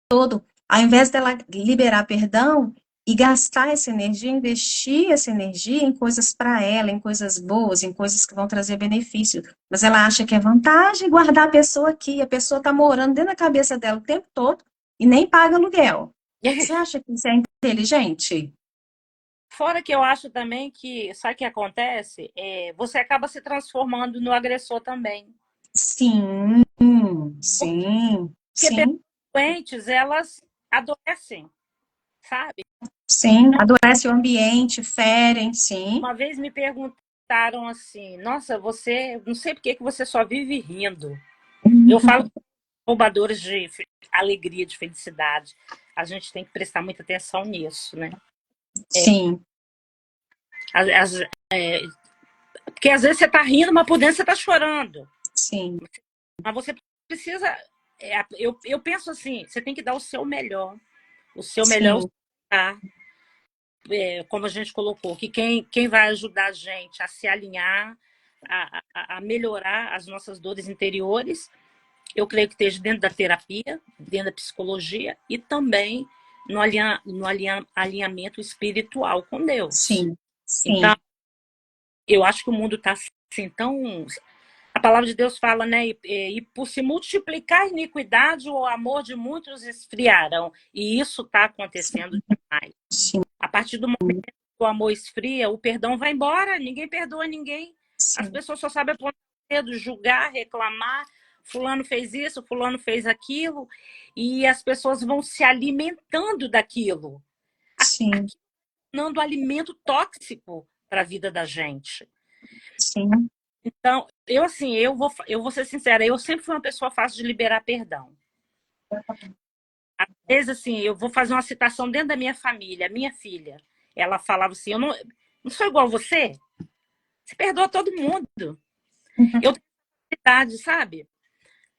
todo. Ao invés dela liberar perdão e gastar essa energia, investir essa energia em coisas para ela, em coisas boas, em coisas que vão trazer benefício. Mas ela acha que é vantagem guardar a pessoa aqui. A pessoa está morando dentro da cabeça dela o tempo todo e nem paga aluguel. Você acha que isso é inteligente? Fora que eu acho também que, sabe o que acontece? Você acaba se transformando no agressor também. Sim, sim, Porque sim. doentes, elas adoecem, sabe? Sim, adoece o ambiente, ferem, sim. Uma vez me perguntaram assim, nossa, você, não sei por que você só vive rindo. Eu falo roubadores de alegria, de felicidade. A gente tem que prestar muita atenção nisso, né? Sim. Porque às vezes você está rindo, mas por dentro você está chorando. Sim. Mas você precisa... eu penso assim, você tem que dar o seu melhor. O seu melhor como a gente colocou, que quem vai ajudar a gente a se alinhar, a melhorar as nossas dores interiores, eu creio que esteja dentro da terapia, dentro da psicologia e também no alinhamento espiritual com Deus. Sim, sim. Então, eu acho que o mundo está assim tão... A palavra de Deus fala, né? E por se multiplicar a iniquidade, o amor de muitos esfriarão. E isso está acontecendo demais. Sim. A partir do momento que o amor esfria, o perdão vai embora. Ninguém perdoa ninguém. Sim. As pessoas só sabem apontar o dedo, julgar, reclamar. Fulano fez isso, fulano fez aquilo. E as pessoas vão se alimentando daquilo. Sim. Dando alimento tóxico para a vida da gente. Sim. Então, eu vou ser sincera, eu sempre fui uma pessoa fácil de liberar perdão. Às vezes, assim, eu vou fazer uma citação dentro da minha família, minha filha, ela falava assim, eu não sou igual a você? Você perdoa todo mundo. Eu tenho idade, sabe?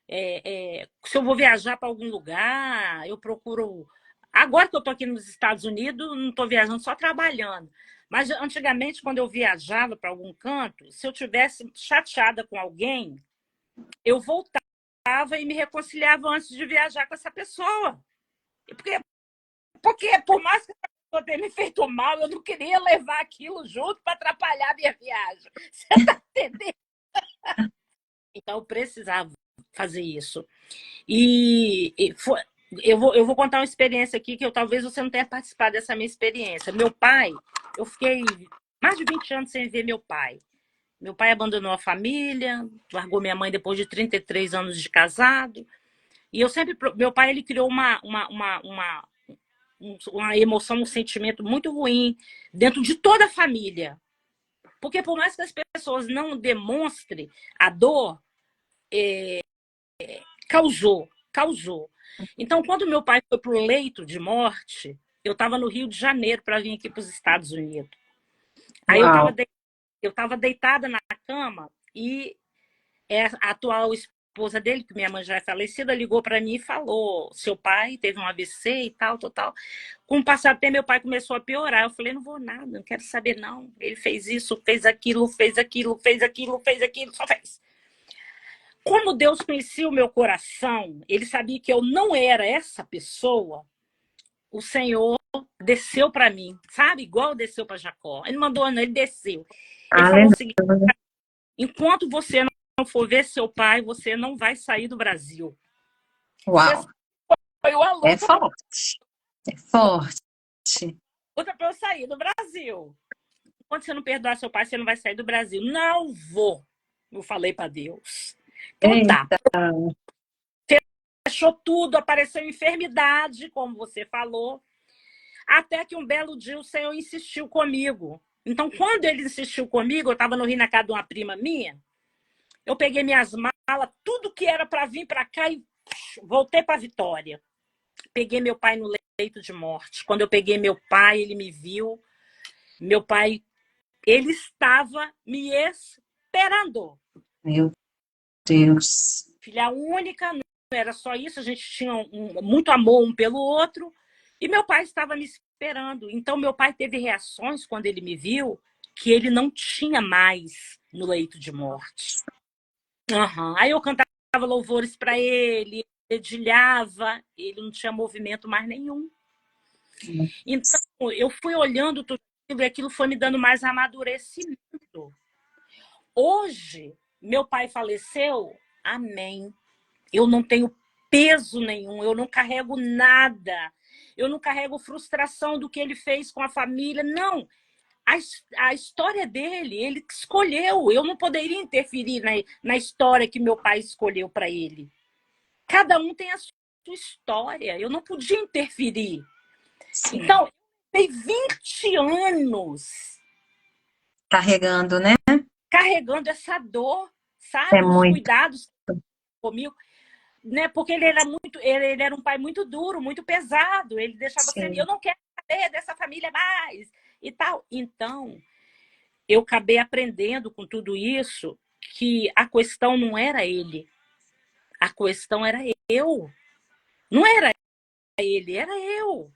Se eu vou viajar para algum lugar, eu procuro... Agora que eu estou aqui nos Estados Unidos, não estou viajando, só trabalhando. Mas antigamente, quando eu viajava para algum canto, se eu tivesse chateada com alguém, eu voltava e me reconciliava antes de viajar com essa pessoa. Porque por mais que a pessoa tenha me feito mal, eu não queria levar aquilo junto para atrapalhar a minha viagem. Você está entendendo? Então, eu precisava fazer isso. Eu vou contar uma experiência aqui que talvez você não tenha participado dessa minha experiência. Meu pai, eu fiquei mais de 20 anos sem ver meu pai. Meu pai abandonou a família, largou minha mãe depois de 33 anos de casado. E eu sempre... Meu pai, ele criou uma emoção, um sentimento muito ruim dentro de toda a família. Porque por mais que as pessoas não demonstrem a dor, causou. Então, quando meu pai foi para o leito de morte, eu estava no Rio de Janeiro para vir aqui para os Estados Unidos. Aí eu estava deitada na cama e a atual esposa dele, que minha mãe já é falecida, ligou para mim e falou: seu pai teve um AVC e tal. Com o passar do tempo, meu pai começou a piorar. Eu falei: não vou nada, não quero saber não. Ele fez isso, fez aquilo, só fez. Como Deus conhecia o meu coração, ele sabia que eu não era essa pessoa, o Senhor desceu para mim, sabe? Igual desceu para Jacó. Ele mandou, não, ele desceu. Ele falou o seguinte: enquanto você não for ver seu pai, você não vai sair do Brasil. Uau! Foi uma luta. É forte. É forte. Luta para eu sair do Brasil. Enquanto você não perdoar seu pai, você não vai sair do Brasil. Não vou. Eu falei para Deus. Então tá. Fechou tudo, apareceu enfermidade, como você falou. Até que um belo dia o Senhor insistiu comigo. Então, quando ele insistiu comigo, eu estava no Rio na casa de uma prima minha, eu peguei minhas malas, tudo que era para vir para cá e voltei para Vitória. Peguei meu pai no leito de morte. Quando eu peguei meu pai, ele me viu. Meu pai, ele estava me esperando. Meu Deus. Filha única, não era só isso, a gente tinha muito amor um pelo outro. E meu pai estava me esperando. Então, meu pai teve reações quando ele me viu que ele não tinha mais no leito de morte. Aí eu cantava louvores para ele, dedilhava, ele não tinha movimento mais nenhum. Então, eu fui olhando tudo e aquilo foi me dando mais amadurecimento. Hoje, meu pai faleceu, amém. Eu não tenho peso nenhum, eu não carrego nada. Eu não carrego frustração do que ele fez com a família. Não, a história dele, ele escolheu. Eu não poderia interferir na história que meu pai escolheu para ele. Cada um tem a sua história. Eu não podia interferir. Sim. Então, eu tenho 20 anos... carregando, né? Carregando essa dor, sabe? É os muito. Cuidados comigo. Né? Porque ele era um pai muito duro, muito pesado. Ele deixava assim, eu não quero saber dessa família mais e tal. Então, eu acabei aprendendo com tudo isso que a questão não era ele. A questão era eu. Não era ele, era eu.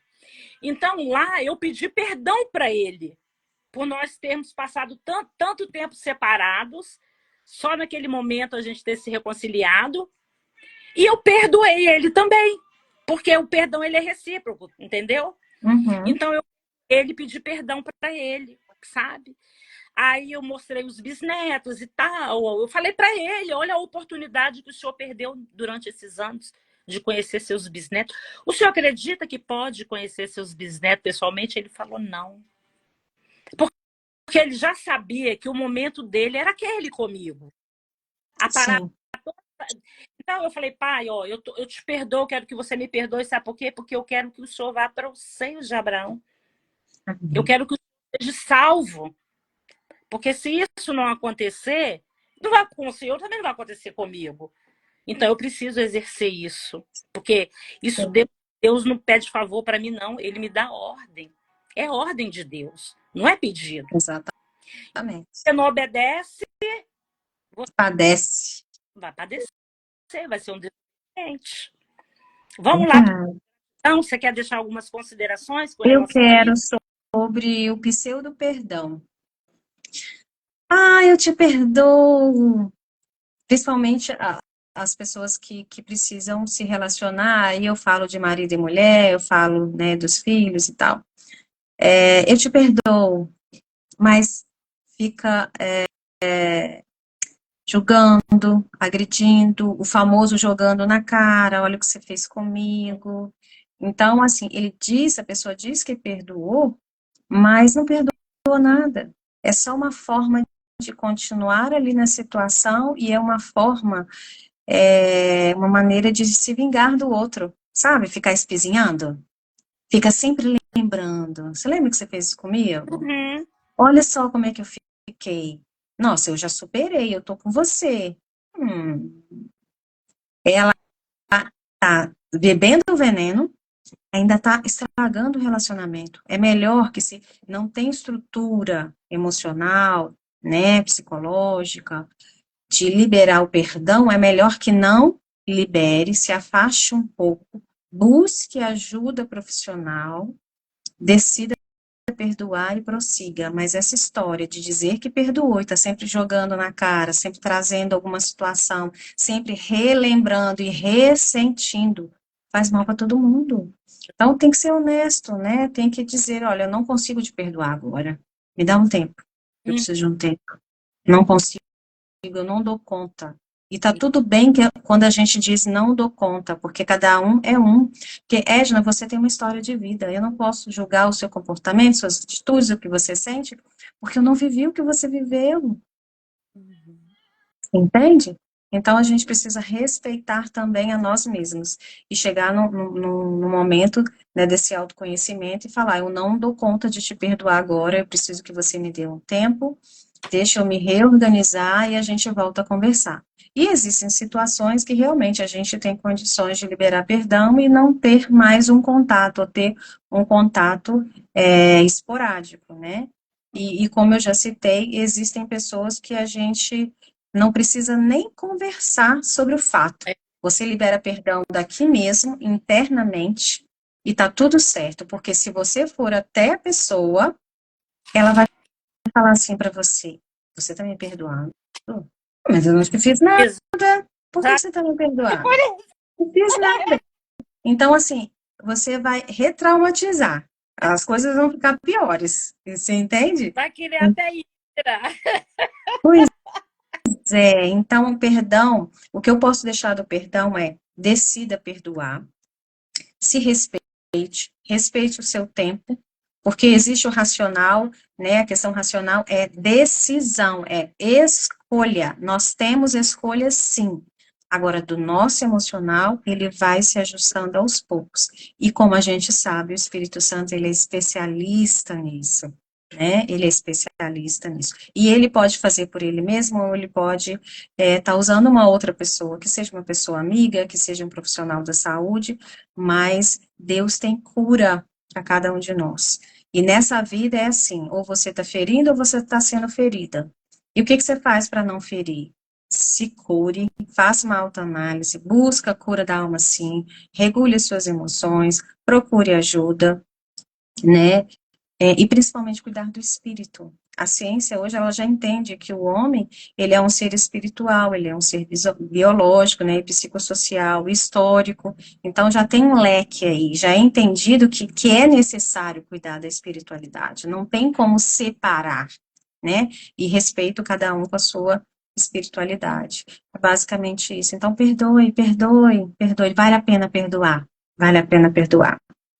Então, lá, eu pedi perdão para ele por nós termos passado tanto tempo separados, só naquele momento a gente ter se reconciliado. E eu perdoei ele também, porque o perdão ele é recíproco, entendeu? Então, ele pedi perdão para ele, sabe? Aí eu mostrei os bisnetos e tal. Eu falei para ele, olha a oportunidade que o senhor perdeu durante esses anos de conhecer seus bisnetos. O senhor acredita que pode conhecer seus bisnetos pessoalmente? Ele falou não. Porque ele já sabia que o momento dele era aquele comigo. A parada. Então, eu falei, pai, ó, eu te perdoo, quero que você me perdoe, sabe por quê? Porque eu quero que o senhor vá para os seios de Abraão. Eu quero que o senhor seja salvo. Porque se isso não acontecer, não vai com o senhor, também não vai acontecer comigo. Então, eu preciso exercer isso. Porque isso Deus não pede favor para mim, não. Ele me dá ordem. É ordem de Deus, não é pedido. Exatamente. Você não obedece, você padece. Vai padecer, vai ser um deficiente. Vamos lá. Então, você quer deixar algumas considerações com relação a isso? Eu quero sobre o pseudo-perdão. Eu te perdoo. Principalmente as pessoas que precisam se relacionar, aí eu falo de marido e mulher, eu falo, né, dos filhos e tal. Eu te perdoo, mas fica julgando, agredindo, o famoso jogando na cara, olha o que você fez comigo. Então, assim, a pessoa diz que perdoou, mas não perdoou nada. É só uma forma de continuar ali na situação e é uma forma uma maneira de se vingar do outro, sabe? Ficar espizinhando. Fica sempre lembrando. Você lembra que você fez isso comigo? Uhum. Olha só como é que eu fiquei. Nossa, eu já superei, eu tô com você. Ela tá bebendo o veneno, ainda tá estragando o relacionamento. É melhor que se não tem estrutura emocional, né, psicológica, de liberar o perdão, é melhor que não libere, se afaste um pouco, busque ajuda profissional, decida perdoar e prossiga, mas essa história de dizer que perdoou e está sempre jogando na cara, sempre trazendo alguma situação, sempre relembrando e ressentindo, faz mal para todo mundo. Então tem que ser honesto, né? Tem que dizer, olha, eu não consigo te perdoar agora. Me dá um tempo. Eu preciso de um tempo. Não consigo, eu não dou conta. E tá tudo bem quando a gente diz não dou conta, porque cada um é um. Porque, Edna, você tem uma história de vida. Eu não posso julgar o seu comportamento, suas atitudes, o que você sente, porque eu não vivi o que você viveu. Entende? Então a gente precisa respeitar também a nós mesmos e chegar no momento, né, desse autoconhecimento e falar, eu não dou conta de te perdoar agora, eu preciso que você me dê um tempo, deixa eu me reorganizar e a gente volta a conversar. E existem situações que realmente a gente tem condições de liberar perdão e não ter mais um contato, ou ter um contato esporádico, né? E como eu já citei, existem pessoas que a gente não precisa nem conversar sobre o fato. Você libera perdão daqui mesmo, internamente, e tá tudo certo, porque se você for até a pessoa, ela vai falar assim para você, você tá me perdoando? Mas eu não te fiz nada. Por que você tá me perdoando? Não fiz nada. Então, assim, você vai retraumatizar. As coisas vão ficar piores. Você entende? Vai querer até ir. Pois então, o perdão, o que eu posso deixar do perdão é decida perdoar, se respeite, respeite o seu tempo, porque existe o racional, né? A questão racional é decisão, é escolha. Nós temos escolha, sim. Agora, do nosso emocional, ele vai se ajustando aos poucos. E como a gente sabe, o Espírito Santo, ele é especialista nisso, né? Ele é especialista nisso. E ele pode fazer por ele mesmo, ou ele pode estar usando uma outra pessoa, que seja uma pessoa amiga, que seja um profissional da saúde, mas Deus tem cura para cada um de nós. E nessa vida é assim, ou você está ferindo ou você está sendo ferida. E o que você faz para não ferir? Se cure, faça uma autoanálise, busca a cura da alma sim, regule suas emoções, procure ajuda, né? E principalmente cuidar do espírito. A ciência hoje ela já entende que o homem ele é um ser espiritual, ele é um ser biológico, né, e psicossocial, histórico. Então já tem um leque aí, já é entendido que é necessário cuidar da espiritualidade. Não tem como separar, né? E respeito cada um com a sua espiritualidade. É basicamente isso. Então perdoe, perdoe, perdoe. Vale a pena perdoar. Vale a pena perdoar.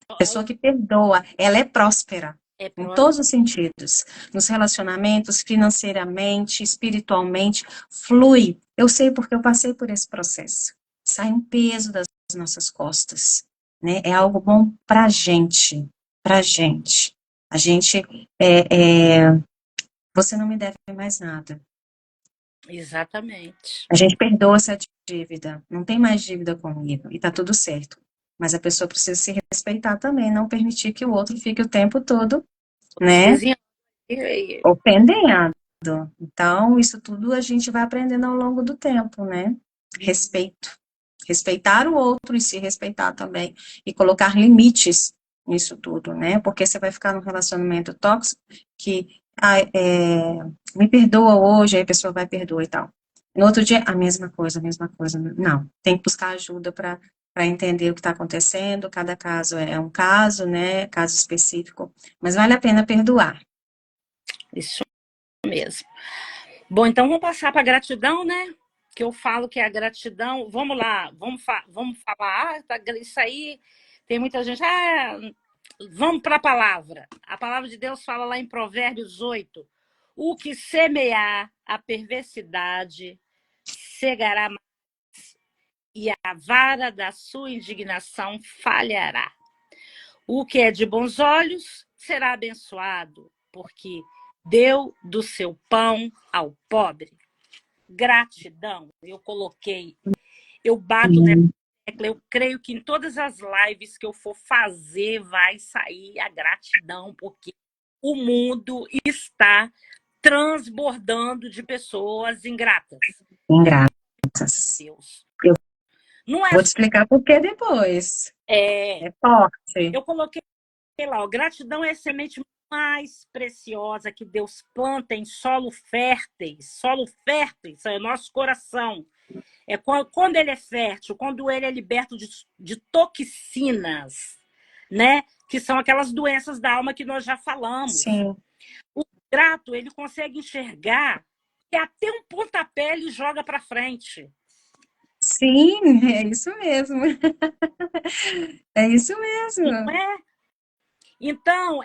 A pessoa que perdoa, ela é próspera. Em todos os sentidos, nos relacionamentos, financeiramente, espiritualmente, flui. Eu sei porque eu passei por esse processo. Sai um peso das nossas costas, né? É algo bom pra gente, pra gente. A gente, você não me deve mais nada. Exatamente. A gente perdoa essa dívida, não tem mais dívida comigo, e tá tudo certo. Mas a pessoa precisa se respeitar também, não permitir que o outro fique o tempo todo, né, ofendendo. Então, isso tudo a gente vai aprendendo ao longo do tempo, né? Respeito. Respeitar o outro e se respeitar também. E colocar limites nisso tudo, né? Porque você vai ficar num relacionamento tóxico que me perdoa hoje, aí a pessoa vai perdoar e tal. No outro dia, a mesma coisa, a mesma coisa. Não, tem que buscar ajuda para entender o que está acontecendo, cada caso é um caso, né, caso específico, mas vale a pena perdoar. Isso mesmo. Bom, então vamos passar para a gratidão, né? Que eu falo que a gratidão, vamos lá, vamos falar, isso aí, tem muita gente, vamos para a palavra. A palavra de Deus fala lá em Provérbios 8, o que semear a perversidade cegará mais e a vara da sua indignação falhará. O que é de bons olhos será abençoado, porque deu do seu pão ao pobre. Gratidão, eu bato nessa tecla, eu creio que em todas as lives que eu for fazer vai sair a gratidão, porque o mundo está transbordando de pessoas ingratas. Ingratas. Deus. Eu vou te explicar por que depois. É forte. Eu coloquei lá, gratidão é a semente mais preciosa que Deus planta em solo férteis, é o nosso coração. É quando ele é fértil, quando ele é liberto de toxinas, né? Que são aquelas doenças da alma que nós já falamos. Sim. O grato, ele consegue enxergar que até um pontapé ele joga para frente. Sim, é isso mesmo. É isso mesmo. Não é? Então,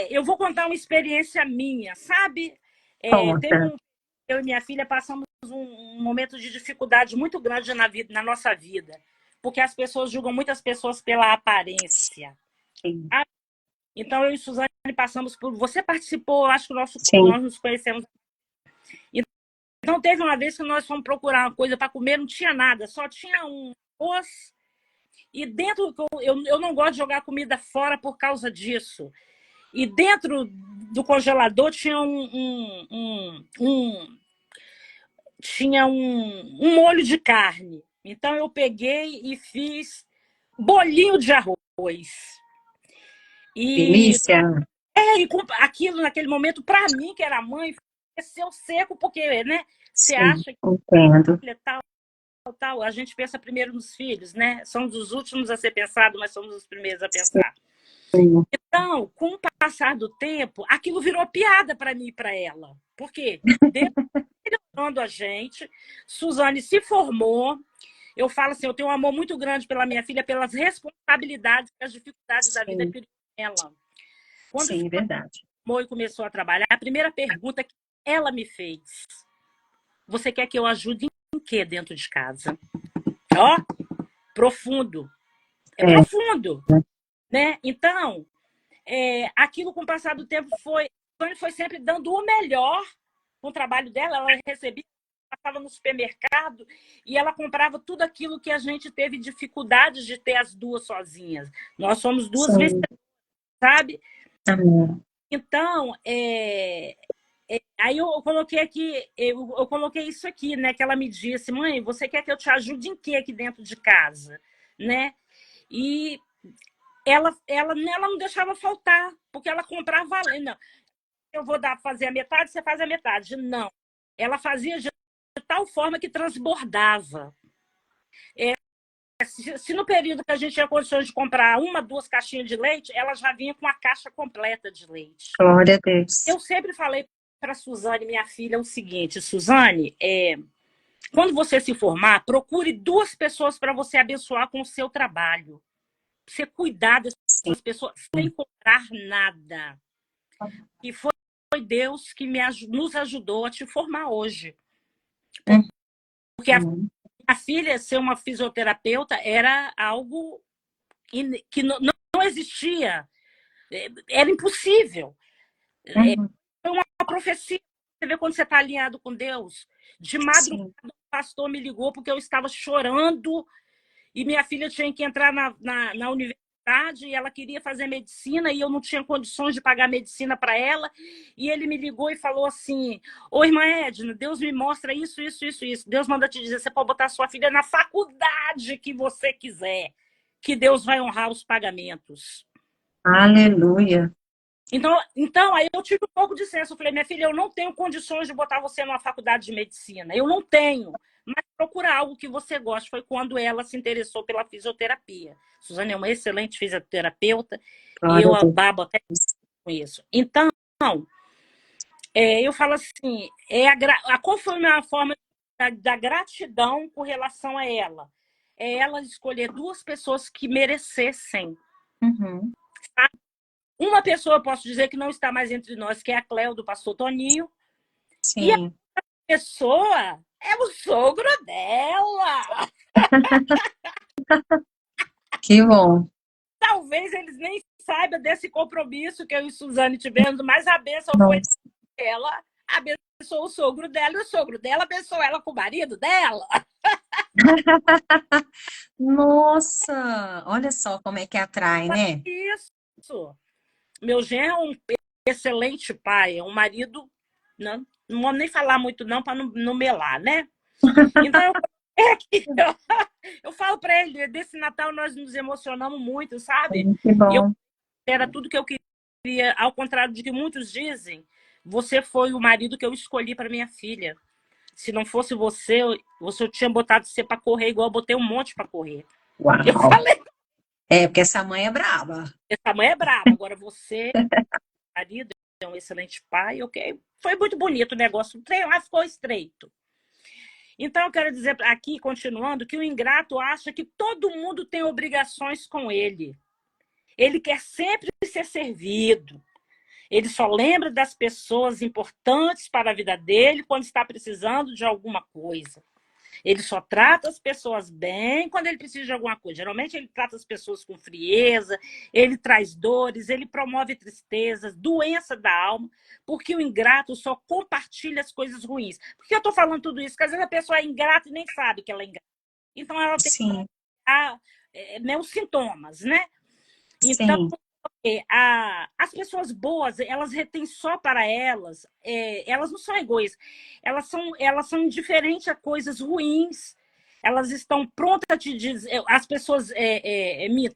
eu vou contar uma experiência minha, sabe? Eu e minha filha passamos um momento de dificuldade muito grande na nossa vida, porque as pessoas julgam muitas pessoas pela aparência. Sim. Então, eu e Suzane passamos por... Você participou, acho que nós nos conhecemos. Então, teve uma vez que nós fomos procurar uma coisa para comer, não tinha nada, só tinha um arroz. E dentro, eu não gosto de jogar comida fora por causa disso. E dentro do congelador tinha tinha um molho de carne. Então eu peguei e fiz bolinho de arroz. Delícia! E aquilo naquele momento, para mim, que era mãe, desceu seco, porque, né? Você acha que tal, a gente pensa primeiro nos filhos, né? Somos os últimos a ser pensados, mas somos os primeiros a pensar. Sim. Então, com o passar do tempo, aquilo virou piada para mim e para ela. Por quê? Deus a gente, Suzane se formou. Eu falo assim, eu tenho um amor muito grande pela minha filha, pelas responsabilidades e as dificuldades da vida que ela. Quando Sim, verdade. formou e começou a trabalhar, a primeira pergunta que ela me fez: você quer que eu ajude em quê dentro de casa? Ó, profundo. Profundo. Né? Então, aquilo com o passar do tempo foi sempre dando o melhor com o trabalho dela. Ela recebia, passava no supermercado e ela comprava tudo aquilo que a gente teve dificuldades de ter as duas sozinhas. Nós somos duas vencedoras, sabe? Amém. Então, aí eu coloquei aqui, eu coloquei isso aqui, né? Que ela me disse: mãe, você quer que eu te ajude em quê aqui dentro de casa? Né? E ela não deixava faltar, porque ela comprava além. Não, eu vou fazer a metade, você faz a metade. Não. Ela fazia de tal forma que transbordava. Se no período que a gente tinha condições de comprar 1, 2 caixinhas de leite, ela já vinha com a caixa completa de leite. Glória a Deus. Eu sempre falei para a Suzane, minha filha, o seguinte: Suzane, quando você se formar, procure 2 pessoas para você abençoar com o seu trabalho. Você cuidar dessas pessoas sem cobrar nada. E foi Deus que nos ajudou a te formar hoje. Porque a filha ser uma fisioterapeuta era algo que não existia. Era impossível. Foi uma profecia. Você vê quando você está alinhado com Deus. De madrugada, o pastor me ligou porque eu estava chorando e minha filha tinha que entrar na universidade e ela queria fazer medicina e eu não tinha condições de pagar medicina para ela. E ele me ligou e falou assim: ô, irmã Edna, Deus me mostra isso, isso, isso, isso. Deus manda te dizer, você pode botar sua filha na faculdade que você quiser, que Deus vai honrar os pagamentos. Aleluia. Então, aí eu tive um pouco de senso. Eu falei: minha filha, eu não tenho condições de botar você numa faculdade de medicina. Eu não tenho. Mas procura algo que você goste. Foi quando ela se interessou pela fisioterapia. Suzane é uma excelente fisioterapeuta. E eu babo até com isso. Então, eu falo assim, qual foi a minha forma da gratidão com relação a ela? É ela escolher 2 pessoas que merecessem. Sabe? Uma pessoa, eu posso dizer, que não está mais entre nós, que é a Cléo, do pastor Toninho. Sim. E a pessoa É o sogro dela. Que bom. Talvez eles nem saibam desse compromisso que eu e Suzane tivemos, mas a bênção foi Nossa. dela, abençoou o sogro dela e o sogro dela abençoou ela com o marido dela. Nossa, olha só como é que atrai, né? Isso. Meu genro é um excelente pai, é um marido, não vou nem falar muito não para não melar, né? Então eu falo para ele, desse Natal nós nos emocionamos muito, sabe? Que E eu bom. era tudo que eu queria, ao contrário de que muitos dizem, você foi o marido que eu escolhi para minha filha. Se não fosse você, eu tinha botado você para correr igual eu botei um monte para correr. Uau. Eu falei, Porque essa mãe é brava. essa mãe é brava, agora você, marido, é um excelente pai, ok? Foi muito bonito o negócio, o trem lá ficou estreito. Então, eu quero dizer aqui, continuando, que o ingrato acha que todo mundo tem obrigações com ele. Ele quer sempre ser servido. Ele só lembra das pessoas importantes para a vida dele quando está precisando de alguma coisa. Ele só trata as pessoas bem quando ele precisa de alguma coisa. Geralmente ele trata as pessoas com frieza, ele traz dores, ele promove tristezas, doença da alma, porque o ingrato só compartilha as coisas ruins. Por que eu estou falando tudo isso? Porque às vezes a pessoa é ingrata e nem sabe que ela é ingrata. Então ela tem Sim, os sintomas, né? Então, sim. as pessoas boas, elas retêm só para elas, elas não são egoístas, elas são indiferentes a coisas ruins, elas estão prontas a te dizer, as pessoas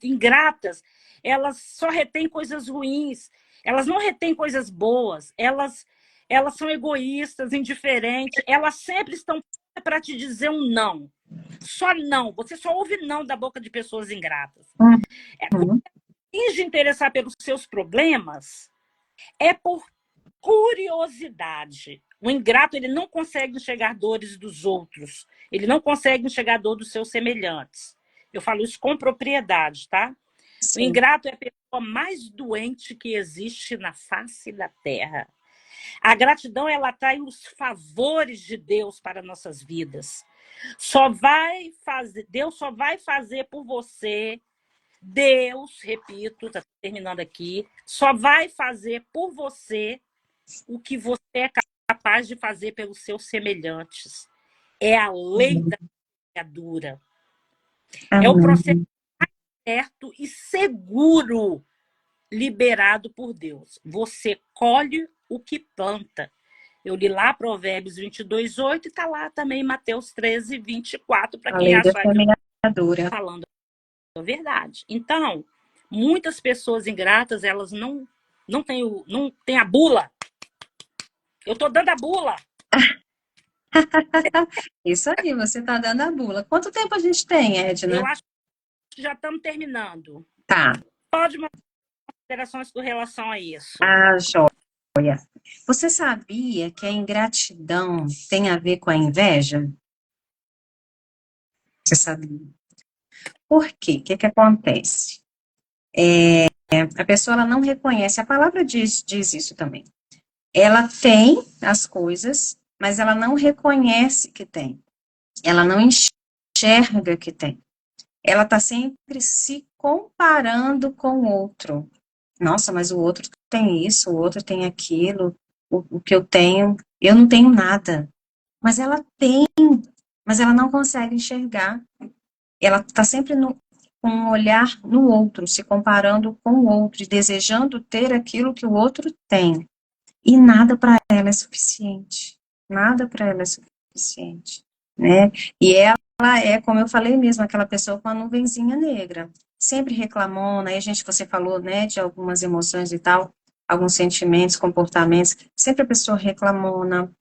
ingratas, elas só retêm coisas ruins, elas não retêm coisas boas, elas são egoístas, indiferentes, elas sempre estão para te dizer um não. Só não, você só ouve não da boca de pessoas ingratas. Uhum. De interessar pelos seus problemas é por curiosidade. O ingrato ele não consegue enxergar dores dos outros, ele não consegue enxergar dor dos seus semelhantes. Eu falo isso com propriedade, tá? O Sim. ingrato é a pessoa mais doente que existe na face da terra. A gratidão ela atrai os favores de Deus para nossas vidas. Deus só vai fazer por você. Deus, repito, está terminando aqui, só vai fazer por você o que você é capaz de fazer pelos seus semelhantes. É a lei da semeadura. É o processo certo e seguro liberado por Deus. Você colhe o que planta. Eu li lá Provérbios 22:8 e está lá também Mateus 13:24, para quem achar que eu estou falando a verdade. Então, muitas pessoas ingratas, elas não têm a bula. Eu estou dando a bula. Isso aí, você está dando a bula. Quanto tempo a gente tem, Edna? Eu acho que já estamos terminando. Tá. Pode mandar considerações com relação a isso. Ah, joia. Você sabia que a ingratidão tem a ver com a inveja? Você sabia? Por quê? O que que acontece? A pessoa ela não reconhece, a palavra diz isso também. Ela tem as coisas, mas ela não reconhece que tem. Ela não enxerga que tem. Ela está sempre se comparando com o outro. Nossa, mas o outro tem isso, o outro tem aquilo, o que eu tenho, eu não tenho nada. Mas ela tem, mas ela não consegue enxergar. Ela está sempre com um olhar no outro, se comparando com o outro, e desejando ter aquilo que o outro tem. E nada para ela é suficiente. Nada para ela é suficiente, né? E ela é, como eu falei mesmo, aquela pessoa com a nuvenzinha negra. Sempre reclamona, aí você falou, né, de algumas emoções e tal, alguns sentimentos, comportamentos, sempre a pessoa reclamona,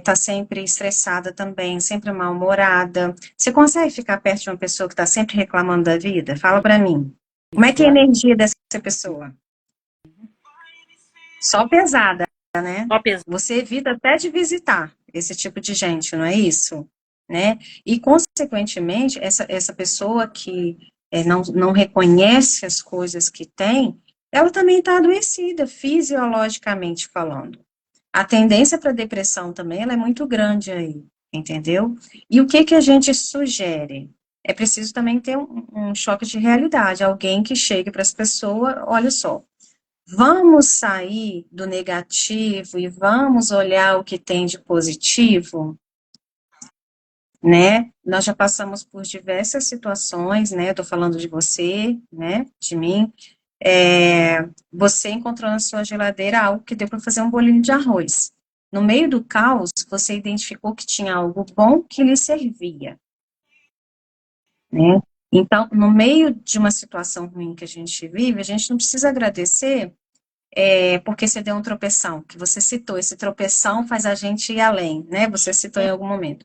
tá sempre estressada também, sempre mal-humorada. Você consegue ficar perto de uma pessoa que está sempre reclamando da vida? Fala para mim. Como é que é a energia dessa pessoa? Só pesada, né? Só pesada. Você evita até de visitar esse tipo de gente, não é isso? Né? E, consequentemente, essa pessoa que não reconhece as coisas que tem, ela também está adoecida, fisiologicamente falando. A tendência para depressão também, ela é muito grande aí, entendeu? E o que que a gente sugere? É preciso também ter um choque de realidade, alguém que chegue para as pessoas, olha só, vamos sair do negativo e vamos olhar o que tem de positivo, né? Nós já passamos por diversas situações, né? Eu tô falando de você, né? De mim. Você encontrou na sua geladeira algo que deu para fazer um bolinho de arroz. No meio do caos, você identificou que tinha algo bom que lhe servia, né? Então, no meio de uma situação ruim que a gente vive, a gente não precisa agradecer porque você deu um tropeção, que você citou, esse tropeção faz a gente ir além, né? Você citou em algum momento.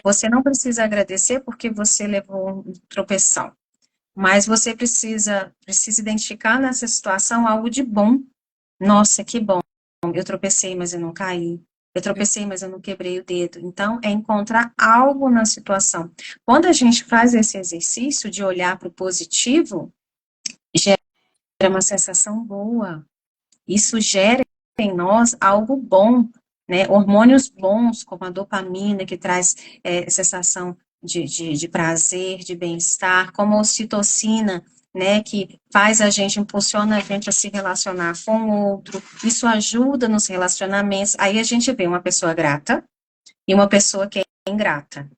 Você não precisa agradecer porque você levou um tropeção, mas você precisa identificar nessa situação algo de bom. Nossa, que bom, eu tropecei, mas eu não caí. Eu tropecei, mas eu não quebrei o dedo. Então, é encontrar algo na situação. Quando a gente faz esse exercício de olhar para o positivo, gera uma sensação boa. Isso gera em nós algo bom, né? Hormônios bons, como a dopamina, que traz sensação de prazer, de bem-estar, como a ocitocina, né? Que faz a gente, impulsiona a gente a se relacionar com o outro. Isso ajuda nos relacionamentos. Aí a gente vê uma pessoa grata e uma pessoa que é ingrata.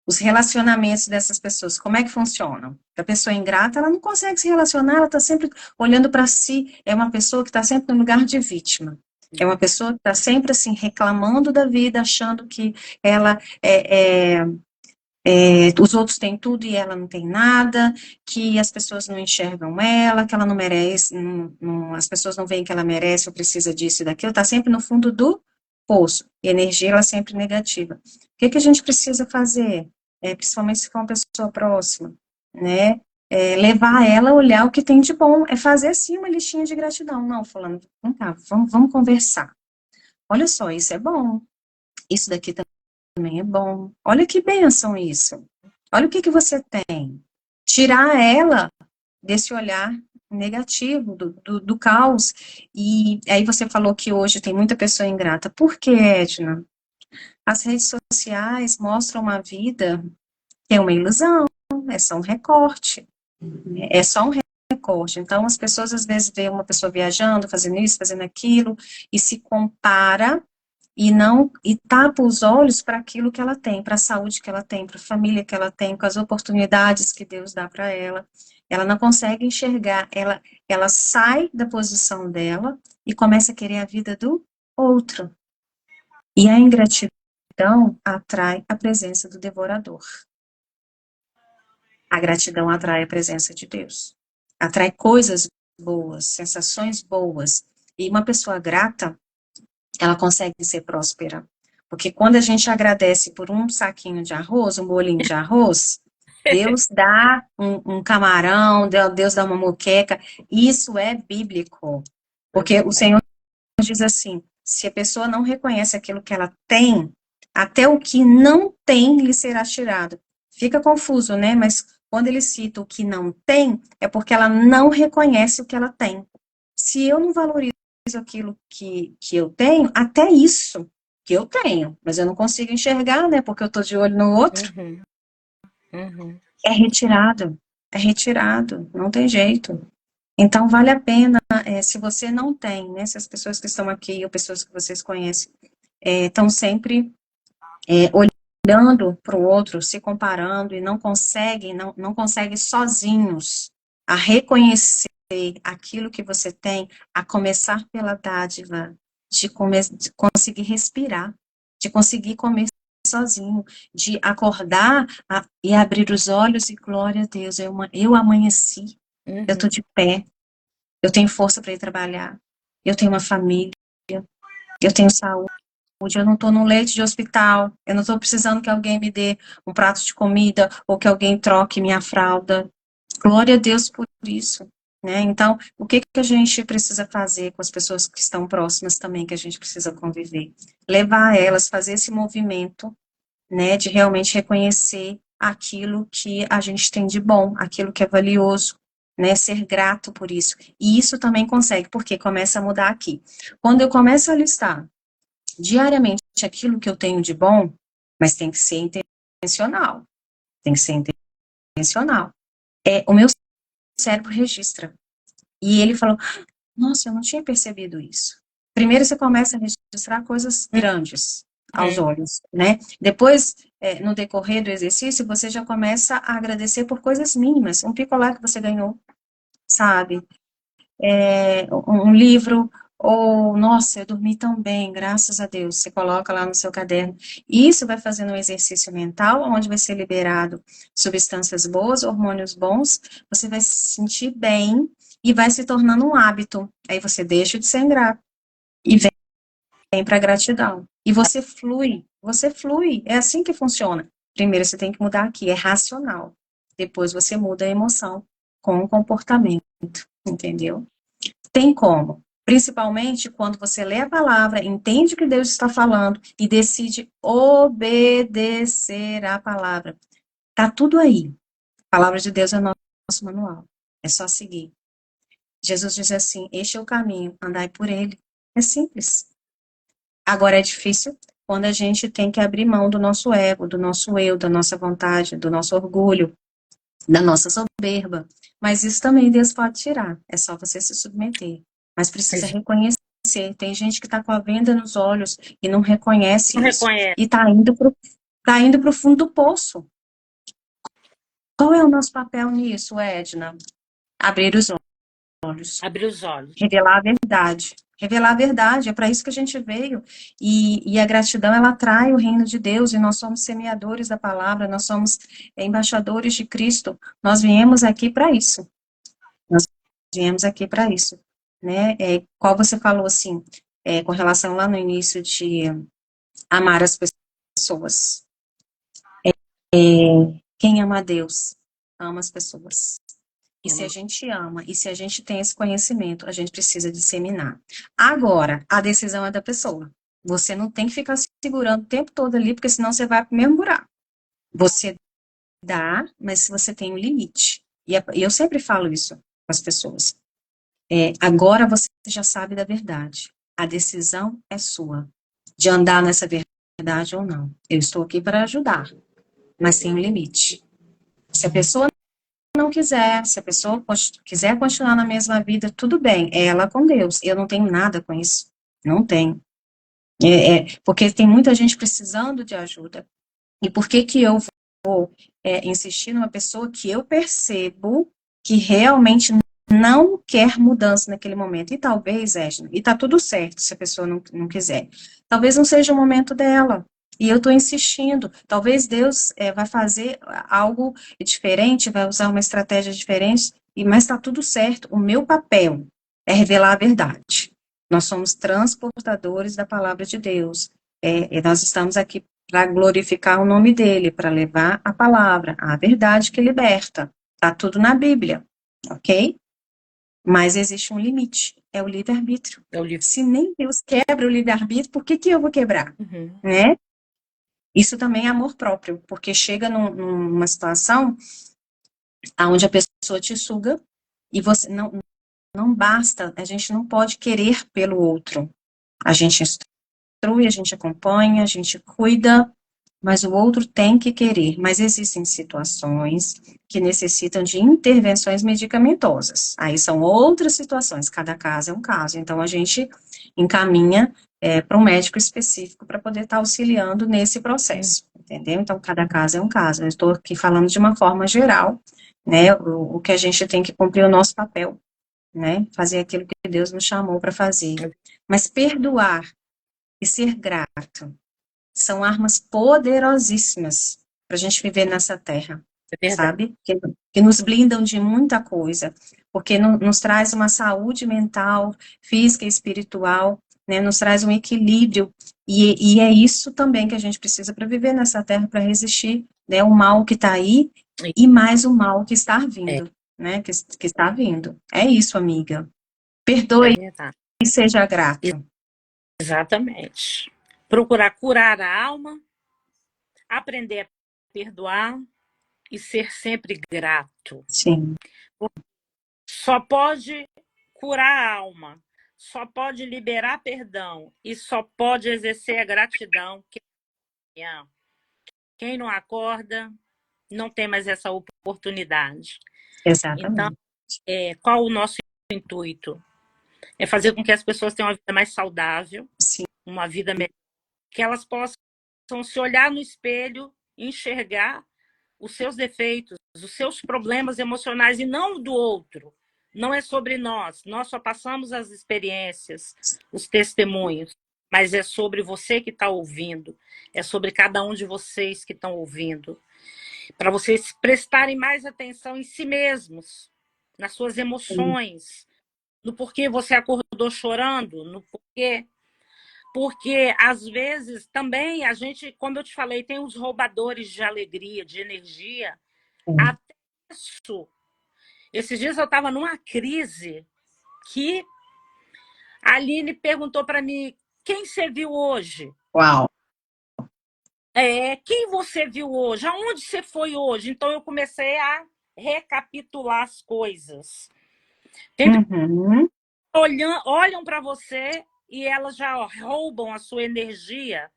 Os relacionamentos dessas pessoas, como é que funcionam? A pessoa ingrata, ela não consegue se relacionar, ela está sempre olhando para si, é uma pessoa que está sempre no lugar de vítima. É uma pessoa que está sempre, assim, reclamando da vida, achando que ela os outros têm tudo e ela não tem nada, que as pessoas não enxergam ela, que ela não merece, as pessoas não veem que ela merece ou precisa disso e daquilo, está sempre no fundo do poço. E a energia, ela é sempre negativa. O que a gente precisa fazer? Principalmente se for uma pessoa próxima, né? Levar ela a olhar o que tem de bom, fazer sim uma listinha de gratidão. Não, falando, vamos conversar. Olha só, isso é bom. Isso daqui também é bom. Olha que bênção isso. Olha o que você tem. Tirar ela desse olhar negativo, do caos. E aí você falou que hoje tem muita pessoa ingrata. Por que, Edna? As redes sociais mostram uma vida que é uma ilusão, é só um recorte. É só um recorte. Então, as pessoas às vezes veem uma pessoa viajando, fazendo isso, fazendo aquilo, e se compara e tapa os olhos para aquilo que ela tem, para a saúde que ela tem, para a família que ela tem, com as oportunidades que Deus dá para ela. Ela não consegue enxergar, ela sai da posição dela e começa a querer a vida do outro. E a ingratidão atrai a presença do devorador. A gratidão atrai a presença de Deus. Atrai coisas boas, sensações boas. E uma pessoa grata, ela consegue ser próspera. Porque quando a gente agradece por um saquinho de arroz, um bolinho de arroz, Deus dá um camarão, Deus dá uma moqueca. Isso é bíblico. Porque o Senhor diz assim, se a pessoa não reconhece aquilo que ela tem, até o que não tem lhe será tirado. Fica confuso, né? Mas quando ele cita o que não tem, é porque ela não reconhece o que ela tem. Se eu não valorizo aquilo que eu tenho, até isso que eu tenho, mas eu não consigo enxergar, né? Porque eu tô de olho no outro. É retirado, não tem jeito. Então, vale a pena, se você não tem, né? Se as pessoas que estão aqui, ou pessoas que vocês conhecem, estão sempre olhando para o outro, se comparando, e não conseguem sozinhos a reconhecer aquilo que você tem, a começar pela dádiva, de conseguir respirar, de conseguir comer sozinho, de acordar e abrir os olhos e glória a Deus, eu amanheci, eu estou de pé, eu tenho força para ir trabalhar, eu tenho uma família, eu tenho saúde, eu não estou num leito de hospital, eu não estou precisando que alguém me dê um prato de comida ou que alguém troque minha fralda. Glória a Deus por isso. Né? Então, o que a gente precisa fazer com as pessoas que estão próximas também, que a gente precisa conviver? Levar elas, fazer esse movimento, né, de realmente reconhecer aquilo que a gente tem de bom, aquilo que é valioso, né, ser grato por isso. E isso também consegue, porque começa a mudar aqui. Quando eu começo a listar diariamente aquilo que eu tenho de bom, mas tem que ser intencional. Tem que ser intencional. O meu cérebro registra. E ele falou, nossa, eu não tinha percebido isso. Primeiro você começa a registrar coisas grandes aos olhos, né? Depois, no decorrer do exercício, você já começa a agradecer por coisas mínimas. Um picolé que você ganhou, sabe? Um livro, ou, nossa, eu dormi tão bem, graças a Deus. Você coloca lá no seu caderno. E isso vai fazendo um exercício mental, onde vai ser liberado substâncias boas, hormônios bons, você vai se sentir bem e vai se tornando um hábito. Aí você deixa de ser ingrato e vem para a gratidão. E você flui. É assim que funciona. Primeiro você tem que mudar aqui, é racional. Depois você muda a emoção com o comportamento, entendeu? Tem como. Principalmente quando você lê a palavra, entende o que Deus está falando e decide obedecer a palavra. Tá tudo aí. A palavra de Deus é nosso manual. É só seguir. Jesus diz assim, este é o caminho, andai por ele. É simples. Agora é difícil quando a gente tem que abrir mão do nosso ego, do nosso eu, da nossa vontade, do nosso orgulho, da nossa soberba. Mas isso também Deus pode tirar. É só você se submeter. Mas precisa reconhecer. Tem gente que está com a venda nos olhos e não reconhece isso. E está indo pro fundo do poço. Qual é o nosso papel nisso, Edna? Abrir os olhos. Abrir os olhos. Revelar a verdade. Revelar a verdade, é para isso que a gente veio. E a gratidão, ela atrai o reino de Deus, e nós somos semeadores da palavra, nós somos embaixadores de Cristo. Nós viemos aqui para isso. Nós viemos aqui para isso. Né? Qual você falou assim, com relação lá no início de amar as pessoas. Quem ama a Deus, ama as pessoas. E se a gente ama, e se a gente tem esse conhecimento, a gente precisa disseminar. Agora, a decisão é da pessoa. Você não tem que ficar se segurando o tempo todo ali, porque senão você vai para o mesmo buraco. Você dá, mas você tem um limite. E eu sempre falo isso com as pessoas. Agora você já sabe da verdade. A decisão é sua, de andar nessa verdade ou não. Eu estou aqui para ajudar, mas tem um limite. Se a pessoa não quiser, se a pessoa quiser continuar na mesma vida, tudo bem, é ela com Deus. Eu não tenho nada com isso. Não tenho. Porque tem muita gente precisando de ajuda. E por que eu vou insistir numa pessoa que eu percebo que realmente não quer mudança naquele momento? E talvez, Edna, e tá tudo certo se a pessoa não quiser. Talvez não seja o momento dela. E eu estou insistindo. Talvez Deus vai fazer algo diferente, vai usar uma estratégia diferente, mas está tudo certo. O meu papel é revelar a verdade. Nós somos transportadores da palavra de Deus. Nós estamos aqui para glorificar o nome dele, para levar a palavra, a verdade que liberta. Está tudo na Bíblia, ok? Mas existe um limite, é o livre-arbítrio. Se nem Deus quebra o livre-arbítrio, por que eu vou quebrar? Né? Isso também é amor próprio, porque chega numa situação onde a pessoa te suga e você não basta, a gente não pode querer pelo outro. A gente instrui, a gente acompanha, a gente cuida, mas o outro tem que querer. Mas existem situações que necessitam de intervenções medicamentosas. Aí são outras situações, cada caso é um caso. Então, a gente encaminha para um médico específico para poder estar auxiliando nesse processo, entendeu? Então, cada caso é um caso. Eu estou aqui falando de uma forma geral, né, o que a gente tem que cumprir o nosso papel, né, fazer aquilo que Deus nos chamou para fazer. Mas perdoar e ser grato são armas poderosíssimas para a gente viver nessa terra, sabe? Que nos blindam de muita coisa, porque nos traz uma saúde mental, física e espiritual, né? Nos traz um equilíbrio, e é isso também que a gente precisa para viver nessa terra, para resistir, né? O mal que está aí, e mais o mal que está vindo, né? Que está vindo. É isso, amiga. Perdoe e seja grato. Exatamente. Procurar curar a alma, aprender a perdoar e ser sempre grato. Sim. Só pode curar a alma só pode liberar perdão e só pode exercer a gratidão. Quem não acorda não tem mais essa oportunidade. Exatamente. Então, qual o nosso intuito? É fazer com que as pessoas tenham uma vida mais saudável, Sim. uma vida melhor, que elas possam se olhar no espelho, enxergar os seus defeitos, os seus problemas emocionais e não do outro. Não é sobre nós só passamos as experiências, os testemunhos, mas é sobre você que está ouvindo, é sobre cada um de vocês que estão ouvindo, para vocês prestarem mais atenção em si mesmos, nas suas emoções, no porquê você acordou chorando, no porquê. Porque, às vezes, também a gente, como eu te falei, tem os roubadores de alegria, de energia. Até isso. Esses dias eu estava numa crise que a Aline perguntou para mim, quem você viu hoje? Uau! Quem você viu hoje? Aonde você foi hoje? Então, eu comecei a recapitular as coisas. Olham para você e elas já roubam a sua energia.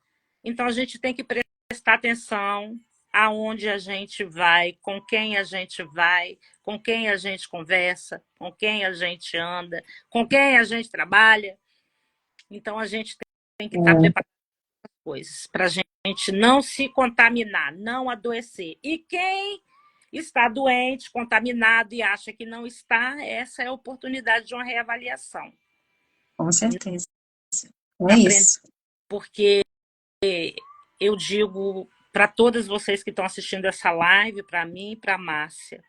Então, a gente tem que prestar atenção aonde a gente vai, com quem a gente vai, com quem a gente conversa, com quem a gente anda, com quem a gente trabalha. Então, a gente tem que estar preparado para as coisas, para a gente não se contaminar, não adoecer. E quem está doente, contaminado e acha que não está, essa é a oportunidade de uma reavaliação. Com certeza. É isso. Porque eu digo para todas vocês que estão assistindo essa live, para mim e para a Márcia,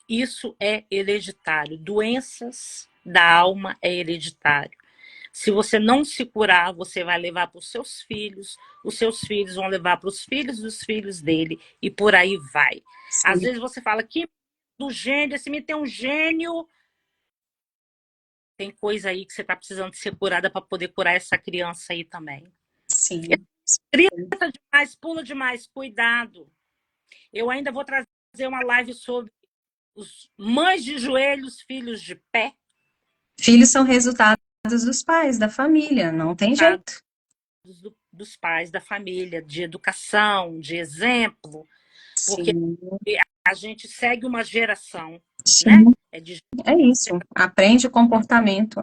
isso é hereditário. Doenças da alma é hereditário. Se você não se curar, você vai levar para os seus filhos vão levar para os filhos dos filhos dele, e por aí vai. Sim. Às vezes você fala que do gênio, esse menino tem um gênio. Tem coisa aí que você está precisando de ser curada para poder curar essa criança aí também. Sim. Grita demais, pula demais, cuidado. Eu ainda vou trazer uma live sobre os mães de joelhos, filhos de pé. Filhos são resultados dos pais, da família, não tem jeito. Dos pais, da família, de educação, de exemplo. Porque a gente segue uma geração, né? É isso, aprende o comportamento,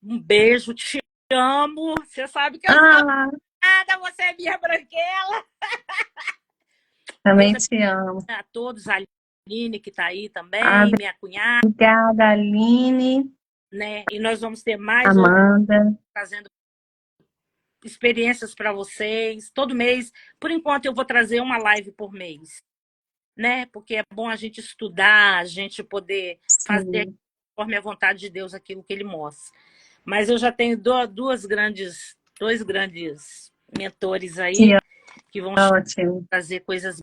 Um beijo, te amo. Você sabe que eu sou nada, você é minha branquela. Também te amo. A todos, a Aline que está aí também, minha cunhada. Obrigada, Aline. Né? E nós vamos ter mais Amanda, trazendo experiências para vocês. Todo mês, por enquanto, eu vou trazer uma live por mês. Né? Porque é bom a gente estudar, a gente poder fazer conforme a vontade de Deus aquilo que Ele mostra. Mas eu já tenho dois grandes mentores aí que vão trazer coisas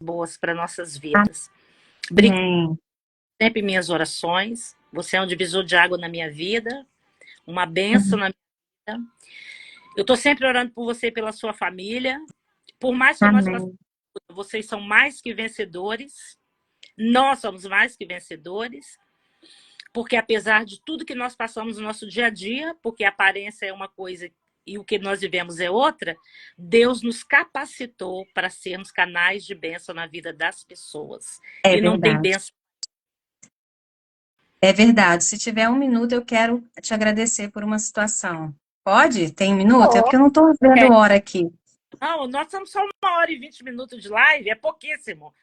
boas para nossas vidas. Obrigada. Sempre minhas orações. Você é um divisor de água na minha vida, uma bênção na minha vida. Eu estou sempre orando por você e pela sua família. Por mais que nós passemos, vocês são mais que vencedores. Nós somos mais que vencedores. Porque apesar de tudo que nós passamos no nosso dia a dia, porque a aparência é uma coisa e o que nós vivemos é outra, Deus nos capacitou para sermos canais de bênção na vida das pessoas. E não tem bênção. É verdade. Se tiver um minuto, eu quero te agradecer por uma situação. Pode? Tem um minuto? É porque eu não estou vendo hora aqui. Não, nós estamos só 1h20 de live, é pouquíssimo.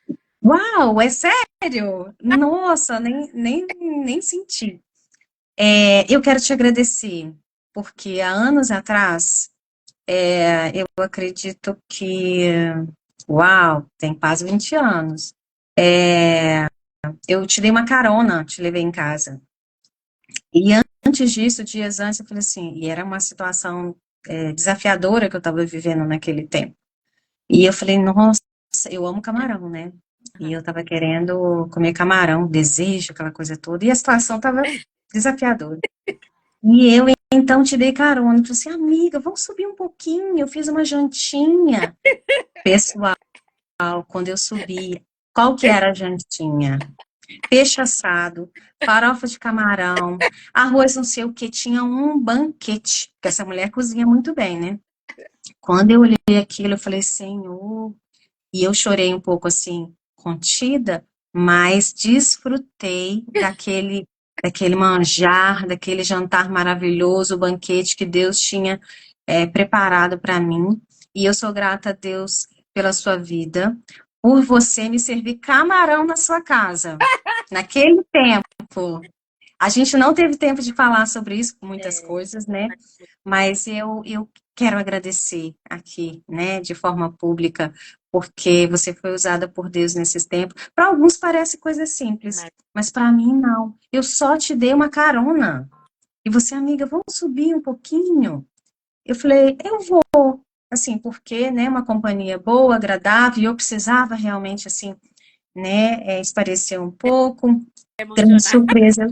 Uau, é sério? Nossa, nem senti. Eu quero te agradecer, porque há anos atrás, eu acredito que, uau, tem quase 20 anos, eu te dei uma carona, te levei em casa. E antes disso, dias antes, eu falei assim, e era uma situação desafiadora que eu estava vivendo naquele tempo. E eu falei, nossa, eu amo camarão, né? E eu estava querendo comer camarão, desejo, aquela coisa toda, e a situação estava desafiadora. E eu, então, te dei carona, falei assim, amiga, vamos subir um pouquinho, eu fiz uma jantinha. Pessoal, quando eu subi, qual que era a jantinha? peixe assado, farofa de camarão, arroz não sei o que, tinha um banquete, porque essa mulher cozinha muito bem, né? Quando eu olhei aquilo, eu falei, Senhor, e eu chorei um pouco assim, contida, mas desfrutei daquele manjar, daquele jantar maravilhoso, o banquete que Deus tinha preparado para mim. E eu sou grata a Deus pela sua vida, por você me servir camarão na sua casa. Naquele tempo, a gente não teve tempo de falar sobre isso, muitas coisas, né? Mas eu quero agradecer aqui, né, de forma pública, porque você foi usada por Deus nesses tempos. Para alguns parece coisa simples, mas para mim não. Eu só te dei uma carona. E você, amiga, vamos subir um pouquinho? Eu falei, eu vou, assim, porque, né, uma companhia boa, agradável, e eu precisava realmente, assim, né, esparecer um pouco. Grande surpresa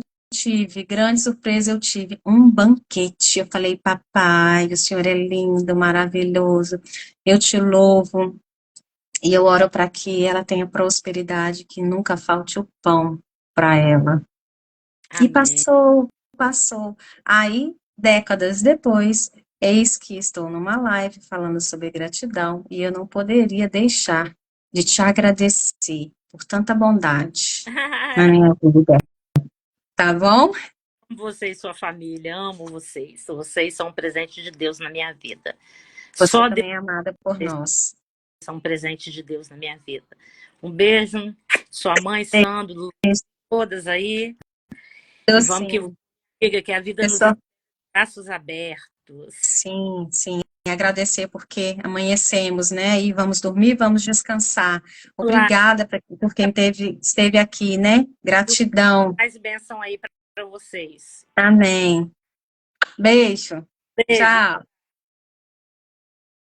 grande surpresa eu tive, um banquete. Eu falei, papai, o senhor é lindo, maravilhoso, eu te louvo, e eu oro para que ela tenha prosperidade, que nunca falte o pão para ela. E Amém. passou. Aí, décadas depois, eis que estou numa live falando sobre gratidão, e eu não poderia deixar de te agradecer por tanta bondade na minha vida. Tá bom? Você e sua família, amo vocês. Vocês são um presente de Deus na minha vida. Você Só Deus também é amada por nós. são um presente de Deus na minha vida. Um beijo, sua mãe, Sandro, todas aí. Eu E vamos sim. que a vida nos Pessoal, braços abertos. sim, sim. Agradecer porque amanhecemos, né? E vamos dormir, vamos descansar. Obrigada por quem esteve aqui, né? Gratidão. Mais bênção aí para vocês. Amém. Beijo. Beijo. Tchau.